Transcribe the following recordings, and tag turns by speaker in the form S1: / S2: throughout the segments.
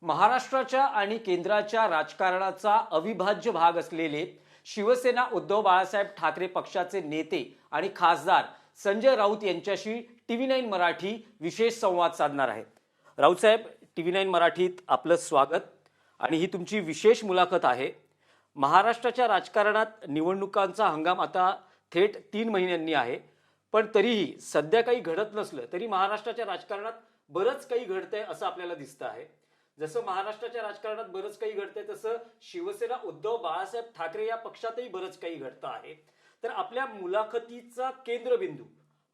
S1: महाराष्ट्राच्या आणि केंद्राच्या राजकारणाचा अविभाज्य भाग असलेले शिवसेना उद्धव बाळासाहेब ठाकरे पक्षाचे नेते आणि खासदार संजय राऊत यांच्याशी TV9 मराठी विशेष संवाद साधणार आहे. राऊत साहेब, TV9 मराठीत आपलं स्वागत आणि ही तुमची विशेष मुलाखत आहे. महाराष्ट्राच्या राजकारणात निवडणुकांचा हंगाम आता थेट 3 महिन्यांनी आहे, पण तरीही सध्या काही घडत नसलं तरी महाराष्ट्राच्या राजकारणात बरंच काही घडतंय असं आपल्याला दिसतं आहे. जसं महाराष्ट्राच्या राजकारणात बरंच काही घडतंय तसं शिवसेना उद्धव बाळासाहेब ठाकरे या पक्षातही बरंच काही घडतं आहे. तर आपल्या मुलाखतीचा केंद्रबिंदू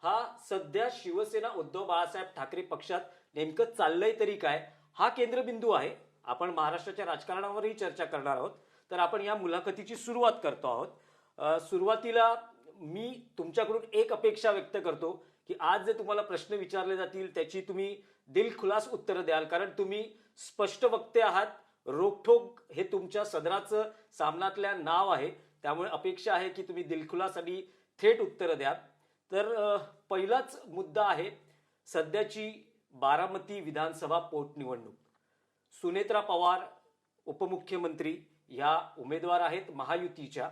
S1: हा सध्या शिवसेना उद्धव बाळासाहेब ठाकरे पक्षात नेमकं चाललंय तरी काय, हा केंद्रबिंदू आहे. आपण महाराष्ट्राच्या राजकारणावरही चर्चा करणार आहोत. तर आपण या मुलाखतीची सुरुवात करतो आहोत. सुरुवातीला मी तुमच्याकडून एक अपेक्षा व्यक्त करतो की आज जे तुम्हाला प्रश्न विचारले जातील त्याची तुम्ही दिलखुलास उत्तर द्याल, कारण तुम्ही स्पष्ट वक्ते आहात. रोखठोक हे तुमच्या सदराचं सामनातल्या नाव आहे, त्यामुळे अपेक्षा आहे की तुम्ही दिलखुलास आणि थेट उत्तर द्या. तर पहिलाच मुद्दा आहे सध्याची बारामती विधानसभा पोटनिवडणूक. सुनेत्रा पवार उपमुख्यमंत्री ह्या उमेदवार आहेत महायुतीच्या.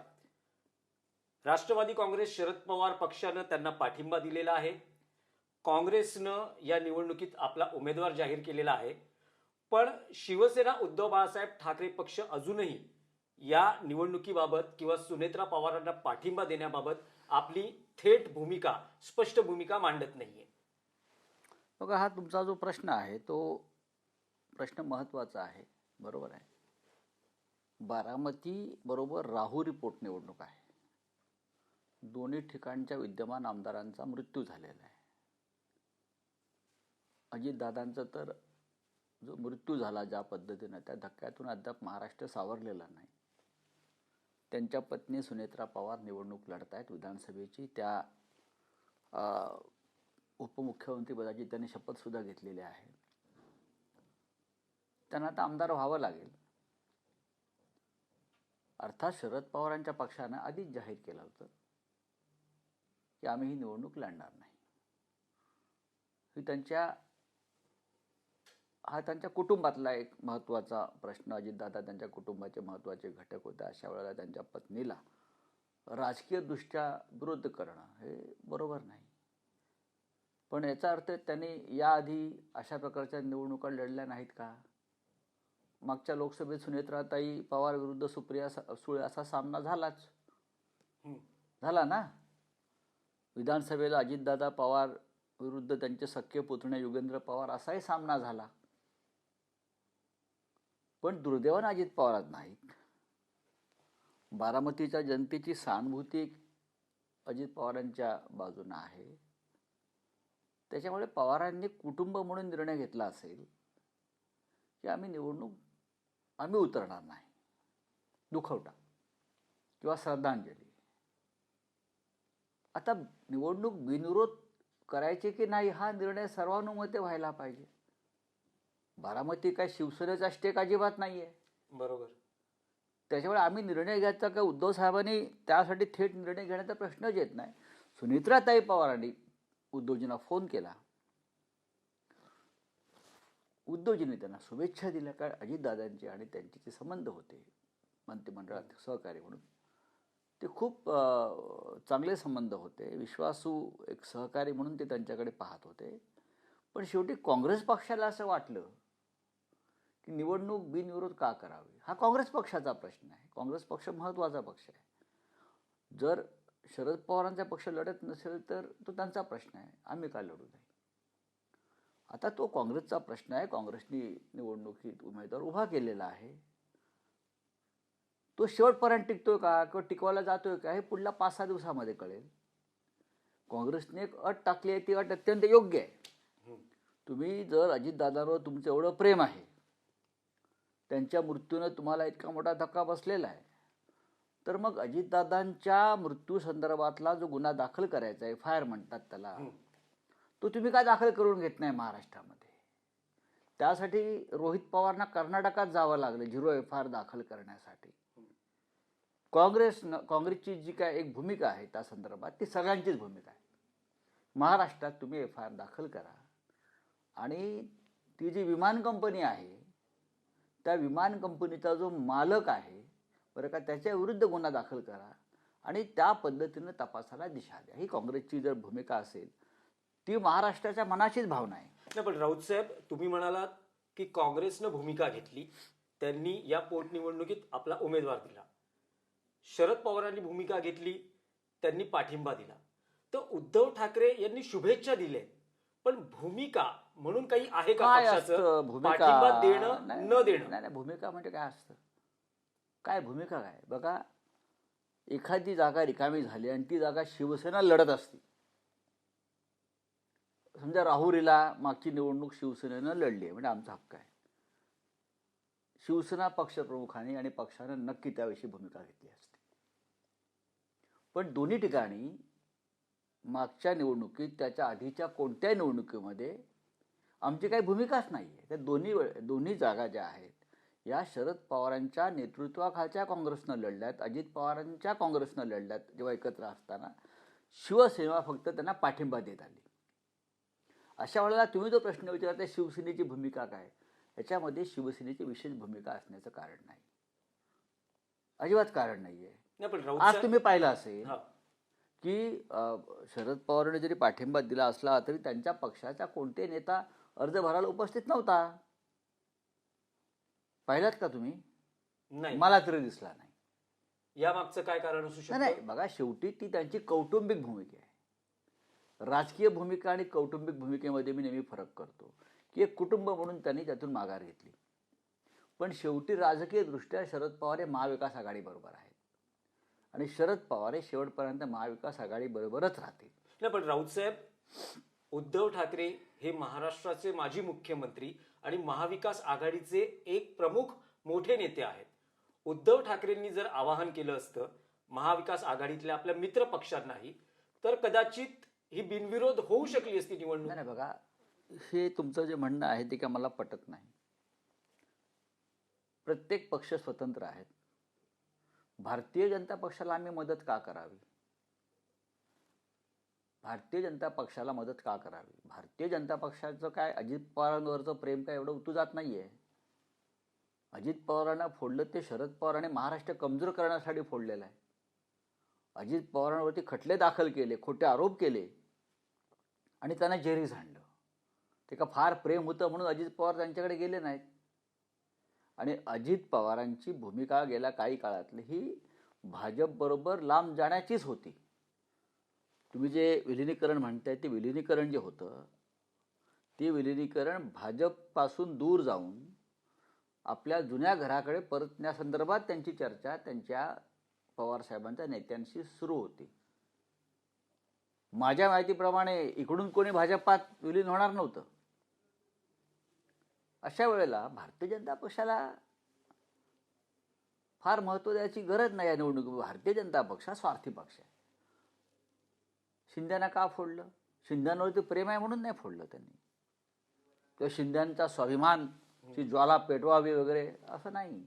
S1: राष्ट्रवादी काँग्रेस शरद पवार पक्षानं त्यांना पाठिंबा दिलेला आहे. काँग्रेसनं या निवडणुकीत आपला उमेदवार जाहीर केलेला आहे. पण शिवसेना उद्धव बाळासाहेब ठाकरे पक्ष अजूनही या निवडणुकीबाबत किंवा सुनेत्रा पवारांना पाठिंबा देण्याबाबत आपली थेट भूमिका, स्पष्ट भूमिका मांडत नाहीये.
S2: बघा, हा तुमचा जो प्रश्न आहे तो प्रश्न महत्त्वाचा आहे. बरोबर आहे. बारामती बरोबर राहुरी पोटनिवडणूक आहे. दोन्ही ठिकाणच्या विद्यमान आमदारांचा मृत्यू झालेला आहे. अजितदादांचा तर जो मृत्यू झाला ज्या पद्धतीनं, त्या धक्क्यातून अद्याप महाराष्ट्र सावरलेला नाही. त्यांच्या पत्नी सुनेत्रा पवार निवडणूक लढत आहेत विधानसभेची. त्या उपमुख्यमंत्रीपदाची त्यांनी शपथसुद्धा घेतलेली आहे. त्यांना आता आमदार व्हावं लागेल. अर्थात शरद पवारांच्या पक्षानं आधीच जाहीर केलं होतं की आम्ही ही निवडणूक लढणार नाही. हा त्यांच्या कुटुंबातला एक महत्त्वाचा प्रश्न. अजितदादा त्यांच्या कुटुंबाचे महत्त्वाचे घटक होते. अशा वेळेला त्यांच्या पत्नीला राजकीयदृष्ट्या विरोध करणं हे बरोबर नाही. पण याचा अर्थ त्यांनी याआधी अशा प्रकारच्या निवडणुका लढल्या नाहीत का? मागच्या लोकसभेत सुनेत्राताई पवार विरुद्ध सुप्रिया सुळे असा सामना झाला ना. विधानसभेला अजितदादा पवार विरुद्ध त्यांचे सख्खे पुतणे युगेंद्र पवार असाही सामना झाला. पण दुर्दैवाने अजित पवार नाहीत. बारामतीच्या जनतेची सहानुभूती अजित पवारांच्या बाजूने आहे. त्याच्यामुळे पवारांनी कुटुंब म्हणून निर्णय घेतला असेल की आम्ही उतरणार नाही. दुखवटा किंवा श्रद्धांजली. आता निवडणूक बिनविरोध करायची की नाही हा निर्णय सर्वानुमते व्हायला पाहिजे. बारामती काय शिवसेनेचा स्टेक अजिबात नाही आहे.
S1: बरोबर.
S2: त्याच्यामुळे आम्ही निर्णय घ्यायचा का उद्धव साहेबांनी त्यासाठी थेट निर्णय घेण्याचा प्रश्नच येत नाही. सुनेत्राताई पवारांनी उद्धवजींना फोन केला. उद्धवजींनी त्यांना शुभेच्छा दिल्या. कारण अजितदादांचे आणि त्यांचे जे संबंध होते मंत्रिमंडळात सहकारी म्हणून, ते खूप चांगले संबंध होते. विश्वासू एक सहकारी म्हणून ते त्यांच्याकडे पाहत होते. पण शेवटी काँग्रेस पक्षाला असं वाटलं की निवडणूक बिनविरोध का करावी, हा काँग्रेस पक्षाचा प्रश्न आहे. काँग्रेस पक्ष महत्त्वाचा पक्ष आहे. जर शरद पवारांचा पक्ष लढत नसेल तर तो त्यांचा प्रश्न आहे. आम्ही का लढू नये. आता तो काँग्रेसचा प्रश्न आहे. काँग्रेसने निवडणुकीत उमेदवार उभा केलेला आहे. तो शेवटपर्यंत टिकतोय का किंवा टिकवायला जातोय का हे पुढल्या 5-6 दिवसामध्ये कळेल. काँग्रेसने एक अट टाकली आहे, ती अट अत्यंत योग्य आहे. तुम्ही जर अजितदादांवर तुमचं एवढं प्रेम आहे, त्यांच्या मृत्यूनं तुम्हाला इतका मोठा धक्का बसलेला आहे, तर मग अजितदादांच्या मृत्यू संदर्भातला जो गुन्हा दाखल करायचा आहे, FIR म्हणतात त्याला, तो तुम्ही काय दाखल करून घेत नाही महाराष्ट्रामध्ये. त्यासाठी रोहित पवारांना कर्नाटकात जावं लागलं 0 FIR दाखल करण्यासाठी. काँग्रेसची जी काय एक भूमिका आहे त्या संदर्भात ती सगळ्यांचीच भूमिका आहे. महाराष्ट्रात तुम्ही FIR दाखल करा आणि ती जी विमान कंपनी आहे त्या विमान कंपनीचा जो मालक आहे बरं का, त्याच्या विरुद्ध गुन्हा दाखल करा आणि त्या पद्धतीनं तपासाला दिशा द्या. ही काँग्रेसची जर भूमिका असेल, ती महाराष्ट्राच्या मनाचीच भावना आहे.
S1: नाही, पण राऊत साहेब, तुम्ही म्हणालात की काँग्रेसनं भूमिका घेतली, त्यांनी या पोटनिवडणुकीत आपला उमेदवार दिला. शरद पवारांनी भूमिका घेतली, त्यांनी पाठिंबा दिला. तर उद्धव ठाकरे यांनी शुभेच्छा दिल्या, पण भूमिका म्हणून काही आहे का
S2: काय
S1: पक्षाचं?
S2: असतं भूमिका?
S1: पाठिंबा देणं
S2: नाही,
S1: न देणं.
S2: नाही, भूमिका म्हणजे काय असतं? काय भूमिका काय? बघा, एखादी जागा रिकामी झाली आणि ती जागा शिवसेना लढत असते. समजा राहुरीला मागची निवडणूक शिवसेनेनं लढली आहे, म्हणजे आमचा हक्क आहे. शिवसेना पक्षप्रमुखांनी आणि पक्षानं नक्की त्याविषयी भूमिका घेतली असते. पण दोन्ही ठिकाणी मागच्या निवडणुकीत, त्याच्या आधीच्या कोणत्याही निवडणुकीमध्ये आमची काही भूमिकाच नाही आहे. त्या दोन्ही जागा ज्या आहेत या शरद पवारांच्या नेतृत्वाखालच्या काँग्रेसनं लढल्यात, अजित पवारांच्या काँग्रेसनं लढल्यात. जेव्हा एकत्र असताना शिवसेना फक्त त्यांना पाठिंबा देत आली. अशा वेळेला तुम्ही जो प्रश्न विचारता शिवसेनेची भूमिका काय, याच्यामध्ये शिवसेनेची विशेष भूमिका असण्याचं कारण नाही, अजिबात कारण नाही आहे.
S1: नाही, पण राऊत
S2: आज
S1: साहेब,
S2: तुम्ही पाहिलं असेल
S1: हा,
S2: की शरद पवारांनी जरी पाठिंबा दिला असला तरी त्यांच्या पक्षाचा कोणते नेता अर्ज भरायला उपस्थित नव्हता. पाहिलात का तुम्ही?
S1: नाही,
S2: मला तरी दिसला नाही.
S1: या मागचं काय कारण असू शकतं?
S2: नाही, बघा, शेवटी ती त्यांची कौटुंबिक भूमिका आहे. राजकीय भूमिका आणि कौटुंबिक भूमिकेमध्ये मी नेहमी फरक करतो की एक कुटुंब म्हणून त्यांनी त्यातून माघार घेतली. पण शेवटी राजकीय दृष्ट्या शरद पवार हे महाविकास आघाडीबरोबर आहेत आणि शरद पवार हे शेवटपर्यंत महाविकास आघाडीबरोबरच राहतील.
S1: नाही, पण राऊत साहेब, उद्धव ठाकरे हे महाराष्ट्राचे माजी मुख्यमंत्री आणि महाविकास आघाडीचे एक प्रमुख मोठे नेते आहेत. उद्धव ठाकरेंनी जर आवाहन केलं असतं महाविकास आघाडीतल्या आपल्या मित्र पक्षांनाही, तर कदाचित ही बिनविरोध होऊ शकली असती निवडणूक.
S2: नाही, बघा, हे तुमचं जे म्हणणं आहे ते काय मला पटत नाही. प्रत्येक पक्ष स्वतंत्र आहेत. भारतीय जनता पक्षाला आम्ही मदत का करावी? भारतीय जनता पक्षाला मदत का करावी? भारतीय जनता पक्षाचं काय अजित पवारांवरचं प्रेम काय एवढं उतू जात नाहीये. अजित पवारांना फोडलं ते शरद पवारांनी महाराष्ट्र कमजोर करण्यासाठी फोडलेलं आहे. अजित पवारांवरती खटले दाखल केले, खोटे आरोप केले आणि त्यांना जेरी झाडलं. ते का फार प्रेम होतं म्हणून अजित पवार त्यांच्याकडे गेले नाहीत. आणि अजित पवारांची भूमिका गेल्या काही काळातली ही भाजपबरोबर लांब जाण्याचीच होती. तुम्ही जे विलिनीकरण म्हणताय ते विलिनीकरण जे होतं ते विलिनीकरण भाजपपासून दूर जाऊन आपल्या जुन्या घराकडे परतण्यासंदर्भात त्यांची चर्चा त्यांच्या पवारसाहेबांच्या नेत्यांशी सुरू होती. माझ्या माहितीप्रमाणे इकडून कोणी भाजपात विलीन होणार नव्हतं. अशा वेळेला भारतीय जनता पक्षाला फार महत्त्व द्यायची गरज नाही या निवडणुकीत. भारतीय जनता पक्ष हा स्वार्थी पक्ष आहे. शिंद्यांना का फोडलं? शिंद्यांवरती प्रेम आहे म्हणून नाही फोडलं त्यांनी, किंवा शिंद्यांचा स्वाभिमानची ज्वाला पेटवावी वगैरे असं नाही.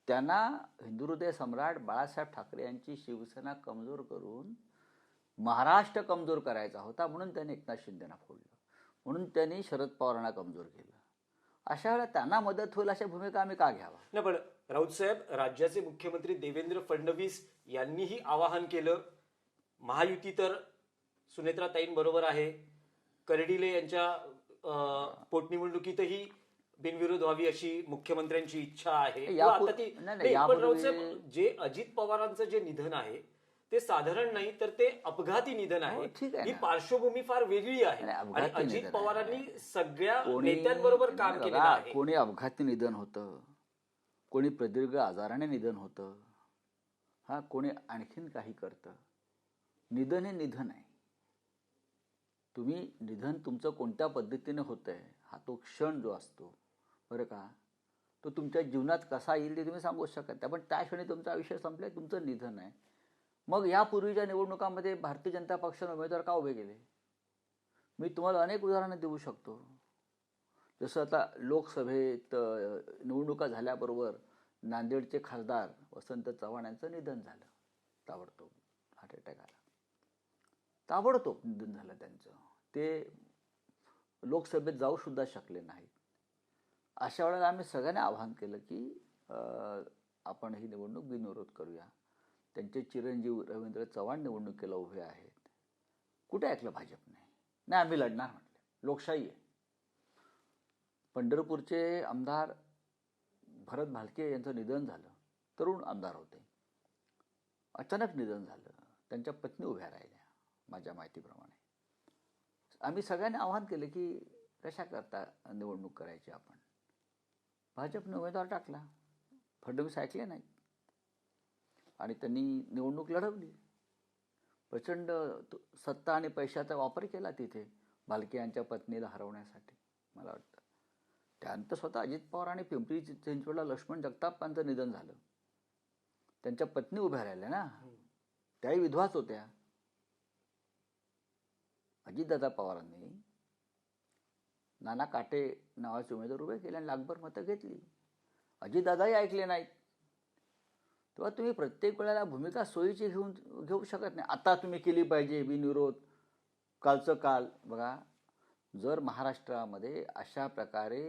S2: त्यांना हिंदुहृदय सम्राट बाळासाहेब ठाकरे यांची शिवसेना कमजोर करून महाराष्ट्र कमजोर करायचा होता म्हणून त्यांनी एकनाथ शिंदेना फोडलं, म्हणून त्यांनी शरद पवारांना कमजोर केलं. अशा वेळेला त्यांना मदत होईल अशा भूमिका आम्ही का घ्यावा?
S1: नाही, पण राऊत साहेब, राज्याचे मुख्यमंत्री देवेंद्र फडणवीस यांनीही आवाहन केलं. महायुती तर सुनेत्राताईंबरोबर आहे. कर्डिले यांच्या पोटनिवडणुकीतही बिनविरोध व्हावी अशी मुख्यमंत्र्यांची इच्छा आहे. आता ती नाही, पण राऊत साहेब, जे अजित पवारांचं जे निधन आहे ते साधारण नाही तर ते अपघाती निधन आहे. ही पार्श्वभूमी फार वेगळी आहे आणि अजित पवारांनी सगळ्या नेत्यांबरोबर काम केलेलं आहे.
S2: कोणी अपघाती निधन होतं, कोणी प्रदीर्घ आजाराने निधन होतं, हा कोणी आणखीन काही करतं. निधन हे निधन आहे. तुम्ही निधन तुमचं कोणत्या पद्धतीने होतंय हा तो क्षण जो असतो बरं का, तो तुमच्या जीवनात कसा येईल ते तुम्ही सांगू शकत नाही. पण त्या क्षणी तुमचं आयुष्य संपलंय, तुमचं निधन आहे. मग यापूर्वीच्या निवडणुकांमध्ये भारतीय जनता पक्षाने उमेदवार का उभे केले? मी तुम्हाला अनेक उदाहरणं देऊ शकतो. जसं आता लोकसभेत निवडणुका झाल्याबरोबर नांदेडचे खासदार वसंत चव्हाण यांचं निधन झालं. ताबडतोब हार्ट अटॅक आला, ताबडतोब निधन झालं त्यांचं. ते लोकसभेत जाऊ सुद्धा शकले नाहीत. अशा वेळेला आम्ही सगळ्यांनी आवाहन केलं की आपण ही निवडणूक बिनविरोध करूया. त्यांचे चिरंजीव रवींद्र चव्हाण निवडणुकीला उभे आहेत. कुठे ऐकलं भाजपने? नाही, आम्ही लढणार म्हटले. लोकशाही आहे. पंढरपूरचे आमदार भरत भालके यांचं निधन झालं. तरुण आमदार होते. अचानक निधन झालं. त्यांच्या पत्नी उभ्या राहिल्या माझ्या माहितीप्रमाणे. आम्ही सगळ्यांनी आवाहन केलं की कशा करता निवडणूक करायची आपण. भाजपने उमेदवार टाकला. फडणवीस ऐकले नाहीत आणि त्यांनी निवडणूक लढवली. प्रचंड सत्ता आणि पैशाचा वापर केला तिथे भालके यांच्या पत्नीला हरवण्यासाठी. मला वाटतं त्यानंतर स्वतः अजित पवार आणि पिंपरी चिंचवडला लक्ष्मण जगतापांचं निधन झालं. त्यांच्या पत्नी उभ्या राहिल्या ना, त्याही विधवाच होत्या. अजितदादा पवारांनी नाना काटे नावाचे उमेदवार उभे केले आणि लाखभर मतं घेतली. अजितदादाही ऐकले नाहीत. तेव्हा तुम्ही प्रत्येक वेळेला भूमिका सोयीची घेऊ शकत नाही. आता तुम्ही केली पाहिजे बिनविरोध, कालचं काल. बघा, जर महाराष्ट्रामध्ये अशा प्रकारे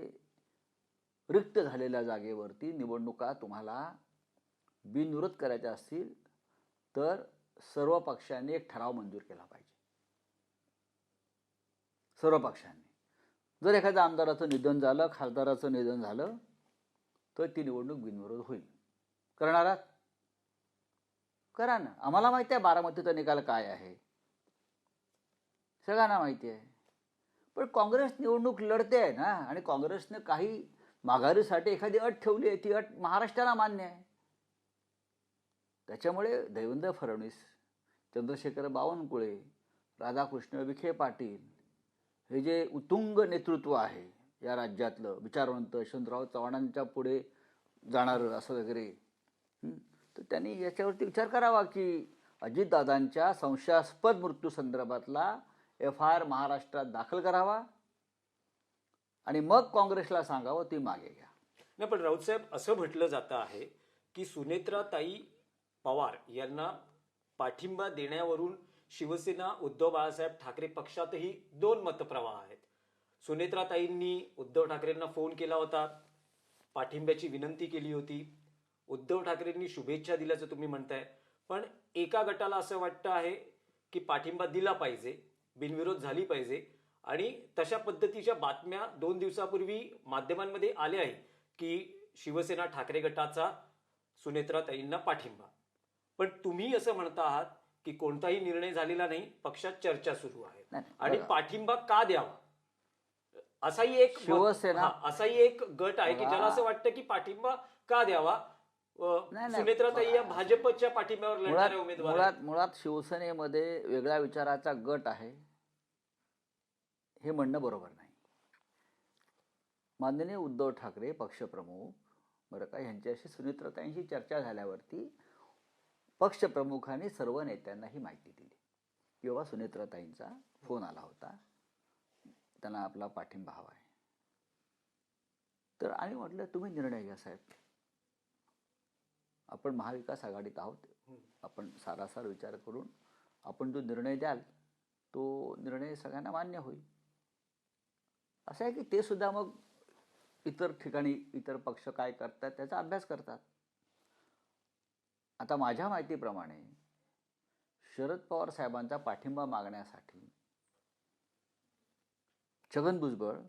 S2: रिक्त झालेल्या जागेवरती निवडणुका तुम्हाला बिनविरोध करायच्या असतील तर सर्व पक्षांनी एक ठराव मंजूर केला पाहिजे. सर्व पक्षांनी. जर एखाद्या आमदाराचं निधन झालं, खासदाराचं निधन झालं तर ती निवडणूक बिनविरोध होईल. करणार आहात? करा ना. आम्हाला माहिती आहे बारामतीचा निकाल काय आहे, सगळ्यांना माहिती आहे. पण काँग्रेस निवडणूक लढते आहे ना, आणि काँग्रेसने काही माघारीसाठी एखादी अट ठेवली आहे. ती अट महाराष्ट्राला मान्य आहे. त्याच्यामुळे देवेंद्र फडणवीस, चंद्रशेखर बावनकुळे, राधाकृष्ण विखे पाटील हे जे उत्तुंग नेतृत्व आहे या राज्यातलं, विचारवंत, यशवंतराव चव्हाणांच्या पुढे जाणारं असं वगैरे, तर त्यांनी याच्यावरती विचार करावा की अजितदादांच्या संशयास्पद मृत्यू संदर्भातला FIR महाराष्ट्रात दाखल करावा आणि मग काँग्रेसला सांगावं ती मागे घ्या.
S1: नाही, पण राऊत साहेब, असं म्हटलं जातं आहे की सुनेत्राताई पवार यांना पाठिंबा देण्यावरून शिवसेना उद्धव बाळासाहेब ठाकरे पक्षातही 2 मतप्रवाह आहेत. सुनेत्राताईंनी उद्धव ठाकरेंना फोन केला होता, पाठिंब्याची विनंती केली होती. उद्धव ठाकरेंनी शुभेच्छा दिल्याचं तुम्ही म्हणताय. पण एका गटाला असं वाटतं आहे की पाठिंबा दिला पाहिजे, बिनविरोध झाली पाहिजे. आणि तशा पद्धतीच्या बातम्या 2 दिवसापूर्वी माध्यमांमध्ये आल्या आहे की शिवसेना ठाकरे गटाचा सुनेत्राताईंना पाठिंबा. पण तुम्ही असं म्हणता आहात की कोणताही निर्णय झालेला नाही, पक्षात चर्चा सुरू आहे आणि पाठिंबा का द्यावा असाही एक
S2: शिवसेना,
S1: असाही एक गट आहे की ज्याला असं वाटतं की पाठिंबा का द्यावा. सुनेत्राताई या भाजपच्या पाठिंब्यावर लढणाऱ्या उमेदवार.
S2: मुळात शिवसेनेमध्ये वेगळ्या विचाराचा गट आहे हे म्हणणं बरोबर नाही. माननीय उद्धव ठाकरे पक्षप्रमुख बरं का, यांच्याशी सुनेत्राताईंशी चर्चा झाल्यावरती पक्षप्रमुखांनी सर्व नेत्यांना ही माहिती दिली किंवा सुनेत्राताईंचा फोन आला होता, त्यांना आपला पाठिंबा हवा आहे. तर आम्ही म्हटलं तुम्ही निर्णय घ्या साहेब, आपण महाविकास आघाडीत आहोत, आपण सारासार विचार करून आपण जो निर्णय द्याल तो निर्णय सगळ्यांना मान्य होईल. असं आहे की ते सुद्धा मग इतर ठिकाणी इतर पक्ष काय करतात त्याचा अभ्यास करतात. आता माझ्या माहितीप्रमाणे शरद पवार साहेबांचा पाठिंबा मागण्यासाठी छगन भुजबळ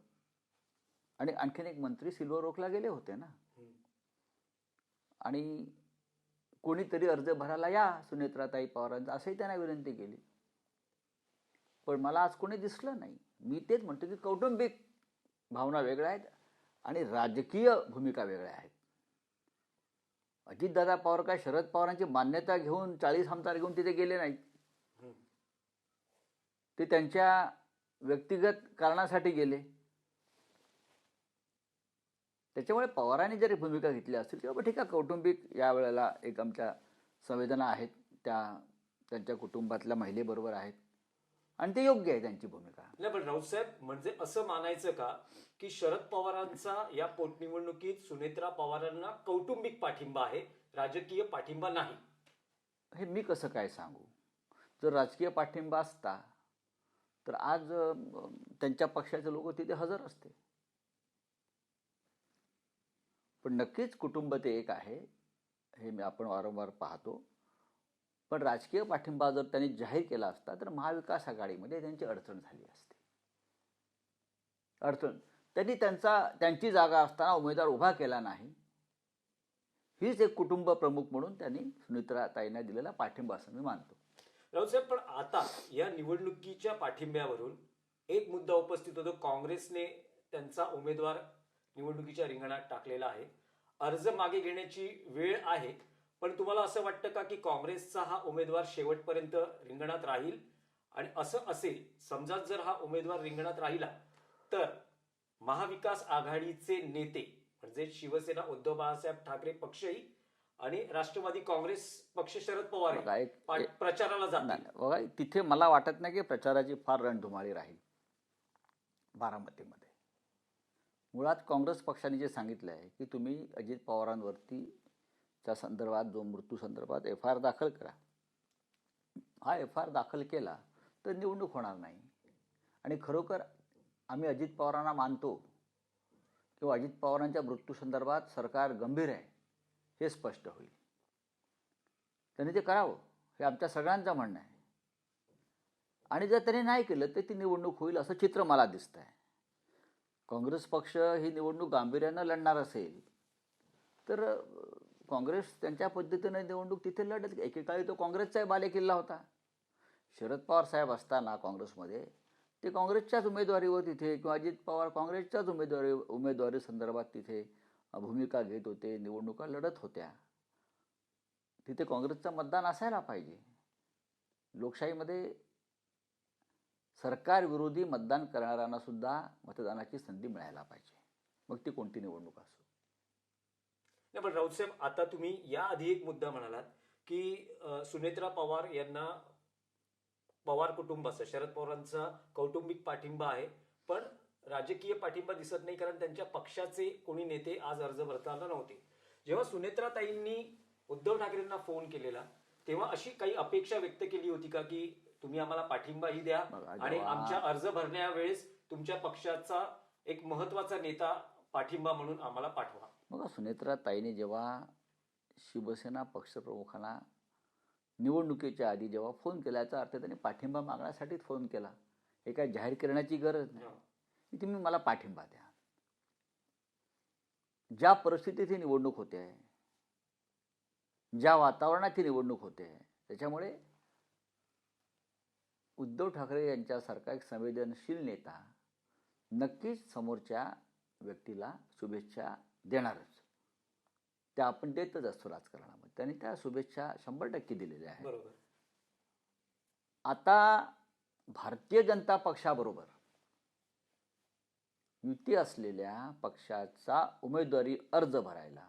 S2: आणि आणखीन एक मंत्री सिल्वर ओकला गेले होते ना, आणि कोणीतरी अर्ज भरायला या सुनेत्राताई पवारांचा असंही त्यांना विनंती केली. पण मला आज कोणी दिसलं नाही. मी तेच म्हणतो की कौटुंबिक भावना वेगळ्या आहेत आणि राजकीय भूमिका वेगळ्या आहेत. अजितदादा पवार काय शरद पवारांची मान्यता घेऊन 40 आमदार घेऊन तिथे गेले नाहीत. ते त्यांच्या व्यक्तिगत कारणासाठी गेले. त्याच्यामुळे पवारांनी जरी भूमिका घेतली असतील किंवा ठीक आहे, कौटुंबिक यावेळेला एक आमच्या संवेदना आहेत, त्यांच्या कुटुंबातल्या महिलेबरोबर आहेत आणि ते योग्य आहे त्यांची भूमिका.
S1: नाही, पण राऊत साहेब, म्हणजे असं मानायचं का की शरद पवारांचा या पोटनिवडणुकीत सुनेत्रा पवारांना कौटुंबिक पाठिंबा आहे, राजकीय पाठिंबा नाही?
S2: हे मी कसं काय सांगू. जर राजकीय पाठिंबा असता तर आज त्यांच्या पक्षाचे लोक तिथे हजर असते. पण नक्कीच कुटुंब ते एक आहे, हे आपण वारंवार पाहतो. पण राजकीय पाठिंबा जर त्यांनी जाहीर केला असता तर महाविकास आघाडीमध्ये त्यांची अडचण झाली असती. त्यांनी त्यांची जागा असताना उमेदवार उभा केला नाही. हीच एक कुटुंब प्रमुख म्हणून त्यांनी सुनेत्राताईंना दिलेला पाठिंबा असं मी मानतो.
S1: राऊत साहेब, पण आता या निवडणुकीच्या पाठिंब्यावरून एक मुद्दा उपस्थित होतो. काँग्रेसने त्यांचा उमेदवार निवडणुकीच्या रिंगणात टाकलेला आहे. अर्ज मागे घेण्याची वेळ आहे, पण तुम्हाला असं वाटतं का की काँग्रेसचा हा उमेदवार शेवटपर्यंत रिंगणात राहील? आणि असं असेल, समजा जर हा उमेदवार रिंगणात राहिला तर महाविकास आघाडीचे नेते म्हणजे शिवसेना उद्धव बाळासाहेब ठाकरे पक्षही आणि राष्ट्रवादी काँग्रेस पक्ष शरद पवार
S2: बघा,
S1: प्रचाराला जातील.
S2: नाही, बघा, तिथे मला वाटत नाही की प्रचाराची फार रणधुमाळी राहील बारामतीमध्ये. मुळात काँग्रेस पक्षाने जे सांगितलं आहे की तुम्ही अजित पवारांवरती त्या संदर्भात जो मृत्यू संदर्भात FIR दाखल करा. हा FIR दाखल केला तर निवडणूक होणार नाही. आणि खरोखर आम्ही अजित पवारांना मानतो किंवा अजित पवारांच्या मृत्यू संदर्भात सरकार गंभीर आहे हे स्पष्ट होईल. त्यांनी ते करावं हे आमच्या सगळ्यांचं म्हणणं आहे. आणि जर त्यांनी नाही केलं तर ती निवडणूक होईल असं चित्र मला दिसतं आहे. काँग्रेस पक्ष ही निवडणूक गांभीर्यानं लढणार असेल तर काँग्रेस त्यांच्या पद्धतीनं निवडणूक तिथे लढत. एकेकाळी तो काँग्रेसचाही बालेकिल्ला होता. शरद पवार साहेब असताना काँग्रेसमध्ये ते काँग्रेसच्याच उमेदवारीवर तिथे किंवा अजित पवार काँग्रेसच्याच उमेदवारी संदर्भात तिथे भूमिका घेत होते, निवडणुका लढत होत्या. तिथे काँग्रेसचं मतदान असायला पाहिजे. लोकशाहीमध्ये सरकार विरोधी मतदान करणाऱ्यांना सुद्धा मतदानाची संधी मिळायला पाहिजे, मग ती कोणती निवडणूक असो.
S1: नाही, पण राऊत साहेब, आता तुम्ही याआधी एक मुद्दा म्हणालात की सुनेत्रा पवार यांना पवार कुटुंबाचा, शरद पवारांचा कौटुंबिक पाठिंबा आहे, पण राजकीय पाठिंबा दिसत नाही कारण त्यांच्या पक्षाचे कोणी नेते आज अर्ज भरताना नव्हते. जेव्हा सुनेत्राताईंनी उद्धव ठाकरेंना फोन केलेला तेव्हा अशी काही अपेक्षा व्यक्त केली होती का की तुम्ही आम्हाला पाठिंबाही द्या आणि आमच्या अर्ज भरण्यावेळेस तुमच्या पक्षाचा एक महत्वाचा नेता पाठिंबा म्हणून आम्हाला पाठवा?
S2: बघा, सुनेत्राताईंनी जेव्हा शिवसेना पक्षप्रमुखांना निवडणुकीच्या आधी जेव्हा फोन केल्याचा अर्थ त्यांनी पाठिंबा मागण्यासाठीच फोन केला. हे काय जाहीर करण्याची गरज नाही. तुम्ही मला पाठिंबा द्या. ज्या परिस्थितीत ही निवडणूक होते आहे, ज्या वातावरणात ही निवडणूक होते आहे, त्याच्यामुळे उद्धव ठाकरे यांच्यासारखा एक संवेदनशील नेता नक्कीच समोरच्या व्यक्तीला शुभेच्छा देणारच. त्या आपण देतच असतो राजकारणामध्ये. त्यांनी त्या शुभेच्छा 100% दिलेल्या आहेत.
S1: बरोबर.
S2: आता भारतीय जनता पक्षाबरोबर युती असलेल्या पक्षाचा उमेदवारी अर्ज भरायला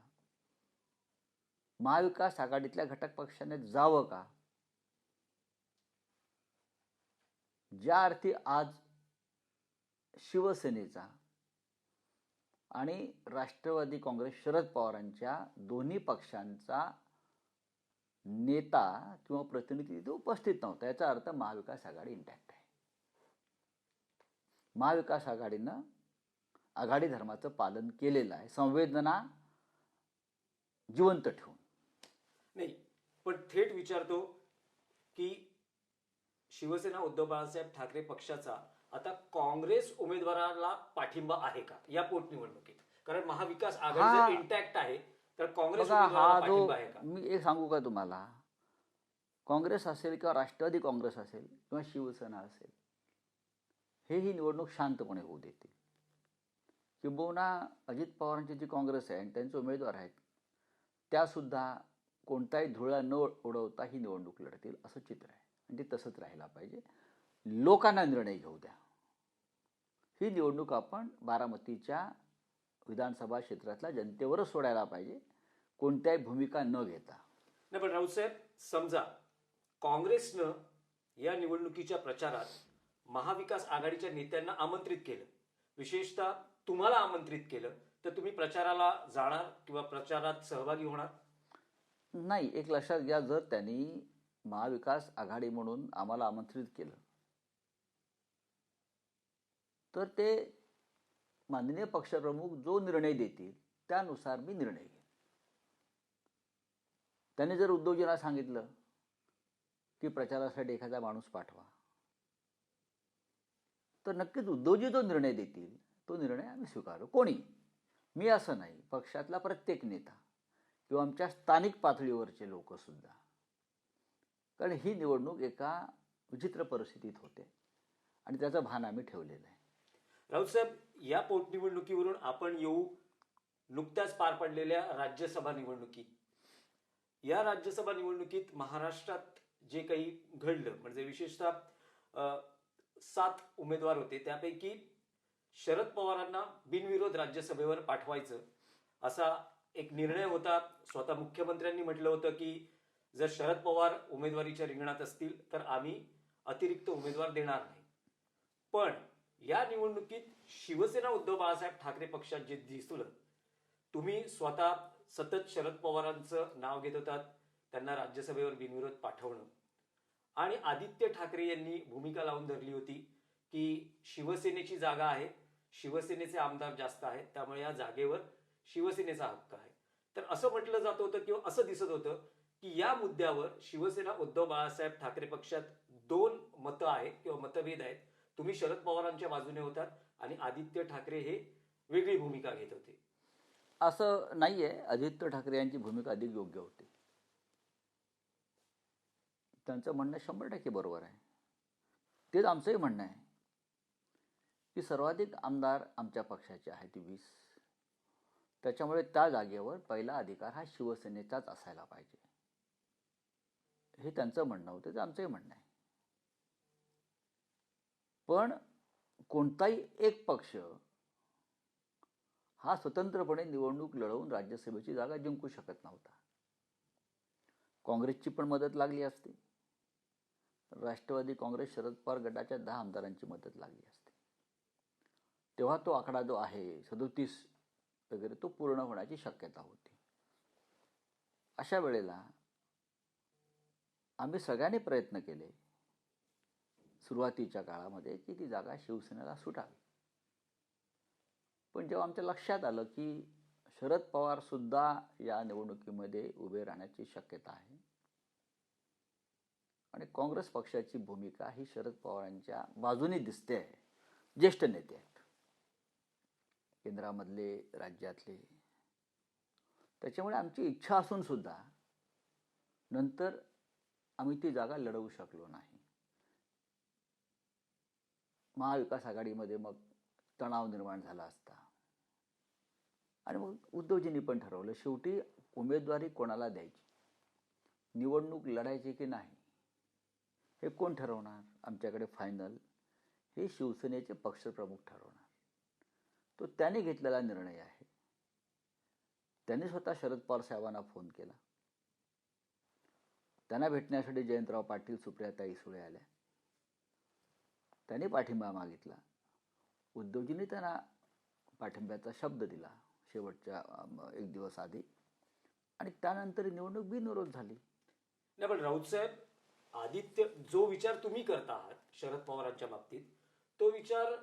S2: महाविकास आघाडीतल्या घटक पक्षाने जावं का? ज्या अर्थी आज शिवसेनेचा आणि राष्ट्रवादी काँग्रेस शरद पवारांच्या दोन्ही पक्षांचा नेता किंवा प्रतिनिधी तिथे उपस्थित नव्हता, याचा अर्थ महाविकास आघाडी इंटॅक्ट आहे. महाविकास आघाडीनं आघाडी धर्माचं पालन केलेलं आहे, संवेदना जिवंत ठेवून.
S1: नाही, पण थेट विचारतो की शिवसेना उद्धव बाळासाहेब ठाकरे पक्षाचा आता काँग्रेस उमेदवाराला पाठिंबा आहे का या पोटनिवडणुकीत? कारण महाविकास आघाडी जर इंटॅक्ट आहे तर काँग्रेस उमेदवाराला पाठिंबा आहे का?
S2: मी एक सांगू का तुम्हाला, काँग्रेस असेल किंवा राष्ट्रवादी काँग्रेस असेल किंवा शिवसेना असेल, ही निवडणूक शांतपणे होऊ देतील. किंबहुना अजित पवारांची जी काँग्रेस आहे आणि त्यांचे उमेदवार आहेत त्यासुद्धा कोणताही धुळा न उडवता ही निवडणूक लढतील असं चित्र आहे. आणि ते तसंच राहायला पाहिजे. लोकांना निर्णय घेऊ द्या. ही निवडणूक आपण बारामतीच्या विधानसभा क्षेत्रातल्या जनतेवरच सोडायला पाहिजे, कोणत्याही भूमिका न घेता.
S1: नाही, पण राऊतसाहेब, समजा काँग्रेसनं या निवडणुकीच्या प्रचारात महाविकास आघाडीच्या नेत्यांना आमंत्रित केलं, विशेषतः तुम्हाला आमंत्रित केलं, तर तुम्ही प्रचाराला जाणार किंवा प्रचारात सहभागी होणार?
S2: नाही, एक लक्षात घ्या, जर त्यांनी महाविकास आघाडी म्हणून आम्हाला आमंत्रित केलं तर ते माननीय पक्षप्रमुख जो निर्णय देतील त्यानुसार मी निर्णय घेईन. त्याने जर उद्धवजींना सांगितलं की प्रचारासाठी एखादा माणूस पाठवा, तर नक्कीच उद्धवजी जो निर्णय देतील तो निर्णय आम्ही स्वीकारू. कोणी, मी असं नाही, पक्षातला प्रत्येक नेता किंवा आमच्या स्थानिक पातळीवरचे लोक सुद्धा. कारण ही निवडणूक एका विचित्र परिस्थितीत होते आणि त्याचं भान आम्ही ठेवलेलं आहे.
S1: राऊत साहेब, या पोटनिवडणुकीवरून आपण येऊ नुकत्याच पार पडलेल्या राज्यसभा निवडणुकी. या राज्यसभा निवडणुकीत महाराष्ट्रात जे काही घडलं, म्हणजे विशेषतः 7 उमेदवार होते, त्यापैकी शरद पवारांना बिनविरोध राज्यसभेवर पाठवायचं असा एक निर्णय होता. स्वतः मुख्यमंत्र्यांनी म्हटलं होतं की जर शरद पवार उमेदवारीच्या रिंगणात असतील तर आम्ही अतिरिक्त उमेदवार देणार नाही. पण या निवडणुकीत शिवसेना उद्धव बाळासाहेब ठाकरे पक्षात जे दिसलं, तुम्ही स्वतः सतत शरद पवारांचं नाव घेत होतात, त्यांना राज्यसभेवर बिनविरोध पाठवणं, आणि आदित्य ठाकरे यांनी भूमिका लावून धरली होती की शिवसेनेची जागा आहे, शिवसेनेचे आमदार जास्त आहेत, त्यामुळे या जागेवर शिवसेनेचा हक्क आहे. तर असं म्हटलं जात होतं किंवा असं दिसत होतं की या मुद्द्यावर शिवसेना उद्धव बाळासाहेब ठाकरे पक्षात 2 मतं आहेत किंवा मतभेद आहेत. तुम्ही शरद पवारांच्या बाजूने होतात आणि आदित्य ठाकरे हे वेगळी भूमिका घेत होते.
S2: असं नाहीये. आदित्य ठाकरे यांची भूमिका अधिक योग्य होती. त्यांचं म्हणणं 100% बरोबर आहे. तेच आमचंही म्हणणं आहे की सर्वाधिक आमदार आमच्या पक्षाचे आहेत 20. त्याच्यामुळे त्या जागेवर पहिला अधिकार हा शिवसेनेचाच असायला पाहिजे, हे त्यांचं म्हणणं होतं. ते आमचंही म्हणणं आहे. पण कोणताही एक पक्ष हा स्वतंत्रपणे निवडणूक लढवून राज्यसभेची जागा जिंकू शकत नव्हता. काँग्रेसची पण मदत लागली असती, राष्ट्रवादी काँग्रेस शरद पवार गटाच्या 10 आमदारांची मदत लागली असती. तेव्हा तो आकडा जो आहे 37 वगैरे तो पूर्ण होण्याची शक्यता होती. अशा वेळेला आम्ही सगळ्यांनी प्रयत्न केले सुरुवातीच्या काळामध्ये की ती जागा शिवसेनेला सुटावी. पण जेव्हा आमच्या लक्षात आलं की शरद पवार सुद्धा या निवडणुकीमध्ये उभे राहण्याची शक्यता आहे आणि काँग्रेस पक्षाची भूमिका ही शरद पवारांच्या बाजूने दिसते आहे, ज्येष्ठ नेते आहेत केंद्रामधले, राज्यातले, त्याच्यामुळे आमची इच्छा असून सुद्धा नंतर आम्ही ती जागा लढवू शकलो नाही. महाविकास आघाडीमध्ये मग तणाव निर्माण झाला असता आणि मग उद्धवजींनी पण ठरवलं शेवटी उमेदवारी कोणाला द्यायची, निवडणूक लढायची की नाही हे कोण ठरवणार. आमच्याकडे फायनल हे शिवसेनेचे पक्षप्रमुख ठरवणार. तो त्याने घेतलेला निर्णय आहे. त्यांनी स्वतः शरद पवार साहेबांना फोन केला. त्यांना भेटण्यासाठी जयंतराव पाटील, सुप्रियाताई सुळे आल्या. त्यांनी पाठिंबा मागितला. उद्धवजींनी त्यांना पाठिंब्याचा शब्द दिला शेवटच्या 1 दिवस आधी आणि त्यानंतर निवडणूक बिनविरोध झाली.
S1: नाही, पण राऊत साहेब, आदित्य जो विचार तुम्ही करता आहात शरद पवारांच्या बाबतीत, तो विचार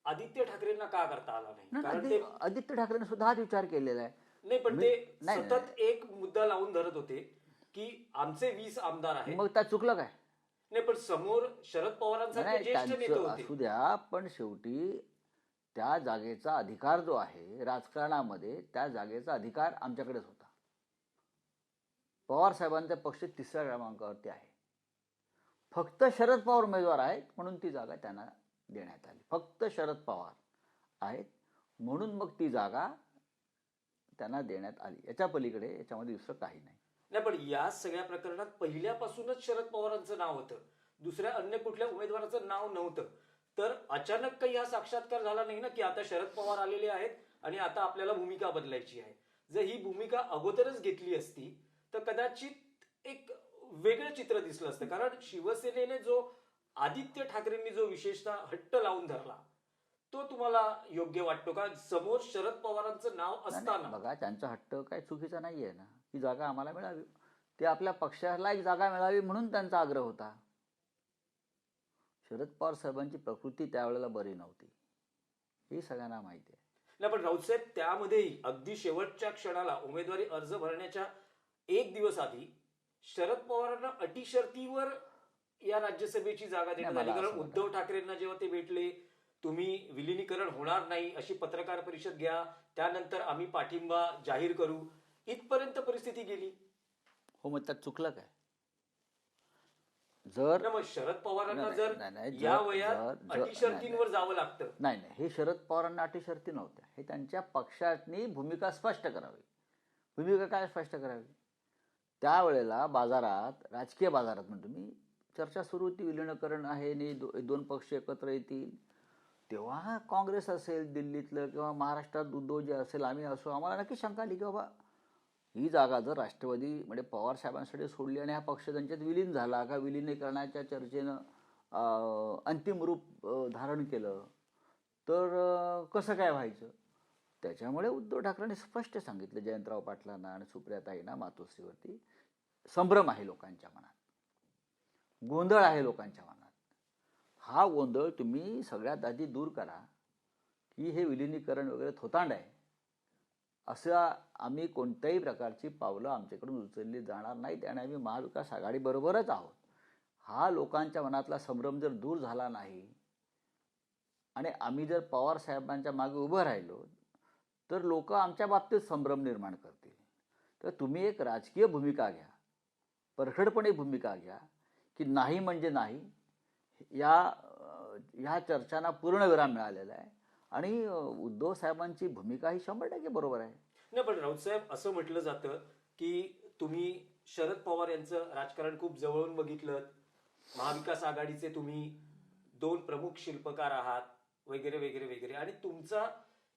S1: आदित्य ठाकरेंना का करता आला नाही? कारण ते
S2: आदित्य ठाकरेंनी सुद्धा हाच विचार केलेला आहे.
S1: नाही, पण ते सतत एक मुद्दा लावून धरत होते की आमचे 20 आमदार आहेत.
S2: मग त्या चुकलं काय?
S1: नाही, पण समोर शरद पवारांसारखे ज्येष्ठ नेते होते.
S2: असू द्या, पण शेवटी त्या जागेचा अधिकार जो आहे राजकारणामध्ये, त्या जागेचा अधिकार आमच्याकडेच होता. पवार साहेबांचा पक्ष 3ऱ्या क्रमांकावरती आहे. फक्त शरद पवार उमेदवार आहेत म्हणून ती जागा त्यांना देण्यात आली. फक्त शरद पवार आहेत म्हणून मग ती जागा त्यांना देण्यात आली. याच्या पलीकडे याच्यामध्ये दुसरं काही नाही.
S1: नाही, पण या सगळ्या प्रकरणात पहिल्यापासूनच शरद पवारांचं नाव होतं, दुसऱ्या अन्य कुठल्या उमेदवाराचं नाव नव्हतं. तर अचानक काही हा साक्षात्कार झाला नाही ना की आता शरद पवार आलेले आहेत आणि आता आपल्याला भूमिका बदलायची आहे. जर ही भूमिका अगोदरच घेतली असती तर कदाचित एक वेगळं चित्र दिसलं असतं. कारण शिवसेनेने जो आदित्य ठाकरेंनी जो विशेषतः हट्ट लावून धरला तो तुम्हाला योग्य वाटतो का? समोर शरद पवारांचं नाव असताना.
S2: बघा, त्यांचा हट्ट काय चुकीचा नाहीये ना, की जागा आम्हाला मिळावी. ते आपल्या पक्षाला एक जागा मिळावी म्हणून त्यांचा आग्रह होता. शरद पवार साहेबांची प्रकृती त्यावेळेला बरी नव्हती, हे सगळ्यांना माहिती आहे.
S1: नाही, पण राऊतसाहेब त्यामध्येही अगदी शेवटच्या क्षणाला उमेदवारी अर्ज भरण्याच्या एक दिवस आधी शरद पवारांना अटी शर्तीवर या राज्यसभेची जागा देण्यात
S2: नाही,
S1: आली.
S2: मला
S1: कारण
S2: असं
S1: उद्धव ठाकरेंना जेव्हा ते भेटले, तुम्ही विलिनीकरण होणार नाही अशी पत्रकार परिषद घ्या, त्यानंतर आम्ही पाठिंबा जाहीर करू, इथपर्यंत परिस्थिती गेली.
S2: हो, मग त्यात चुकलं काय? जर
S1: ना मग शरद पवारांना
S2: नाही,
S1: जर
S2: नाही, नाही,
S1: या
S2: जर-
S1: वयात
S2: जर- जर-
S1: अटी शर्तींवर जावं लागतं.
S2: नाही नाही, हे शरद पवारांना अटी शर्ती नव्हत्या. हे त्यांच्या पक्षाने भूमिका स्पष्ट करावी. भूमिका काय स्पष्ट करावी? त्यावेळेला बाजारात, राजकीय बाजारात म्हणतो मी, चर्चा सुरू होती, विलिनीकरण आहे आणि दोन पक्ष एकत्र येतील. तेव्हा काँग्रेस असेल दिल्लीतलं किंवा महाराष्ट्रात उद्धव जे असेल, आम्ही असो, आम्हाला नक्की शंका आली की बाबा ही जागा जर राष्ट्रवादी म्हणजे पवार साहेबांसाठी सोडली आणि हा पक्ष त्यांच्यात विलीन झाला का, विलिनीकरणाच्या चर्चेनं अंतिम रूप धारण केलं तर कसं काय व्हायचं? त्याच्यामुळे उद्धव ठाकरेंनी स्पष्ट सांगितलं जयंतराव पाटलांना आणि सुप्रियाताईंना मातोश्रीवरती, संभ्रम आहे लोकांच्या मनात, गोंधळ आहे लोकांच्या मनात. हा गोंधळ तुम्ही सगळ्यात आधी दूर करा की हे विलिनीकरण वगैरे थोतांड आहे, असं आम्ही कोणत्याही प्रकारची पावलं आमच्याकडून उचलली जाणार नाहीत आणि आम्ही महाविकास आघाडीबरोबरच आहोत. हा लोकांच्या मनातला संभ्रम जर दूर झाला नाही आणि आम्ही जर पवार साहेबांच्या मागे उभं राहिलो तर लोक आमच्या बाबतीत संभ्रम निर्माण करतील. तर तुम्ही एक राजकीय भूमिका घ्या, परखडपणे भूमिका घ्या की नाही म्हणजे नाही, ह्या चर्चांना पूर्णविराम मिळालेला आहे आणि उद्धव साहेबांची भूमिका ही 100% बरोबर आहे.
S1: नाही, पण राऊतसाहेब असं म्हटलं जातं की तुम्ही शरद पवार यांचं राजकारण खूप जवळून बघितलं, महाविकास आघाडीचे तुम्ही दोन प्रमुख शिल्पकार आहात वगैरे वगैरे वगैरे, आणि तुमचा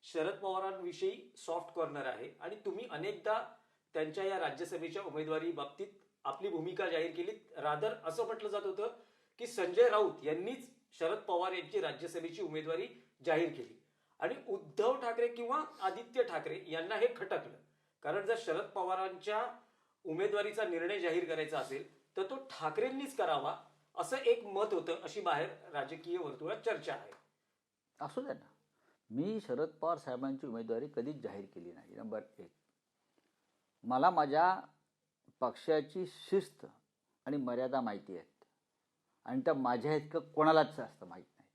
S1: शरद पवारांविषयी सॉफ्ट कॉर्नर आहे आणि तुम्ही अनेकदा त्यांच्या या राज्यसभेच्या उमेदवारी बाबतीत आपली भूमिका जाहीर केली. रादर असं म्हटलं जात होतं की संजय राऊत यांनीच शरद पवार यांची राज्यसभेची उमेदवारी जाहीर केली आणि उद्धव ठाकरे किंवा आदित्य ठाकरे यांना हे खटकलं. कारण जर शरद पवारांच्या उमेदवारीचा निर्णय जाहीर करायचा असेल तर तो ठाकरेंनीच करावा, असं एक मत होतं, अशी बाहेर राजकीय वर्तुळात चर्चा आहे.
S2: असू द्या ना, मी शरद पवार साहेबांची उमेदवारी कधीच जाहीर केली नाही. नंबर एक, मला माझ्या पक्षाची शिस्त आणि मर्यादा माहिती आहेत आणि त्या माझ्या इतकं कोणालाच जास्त माहीत नाही.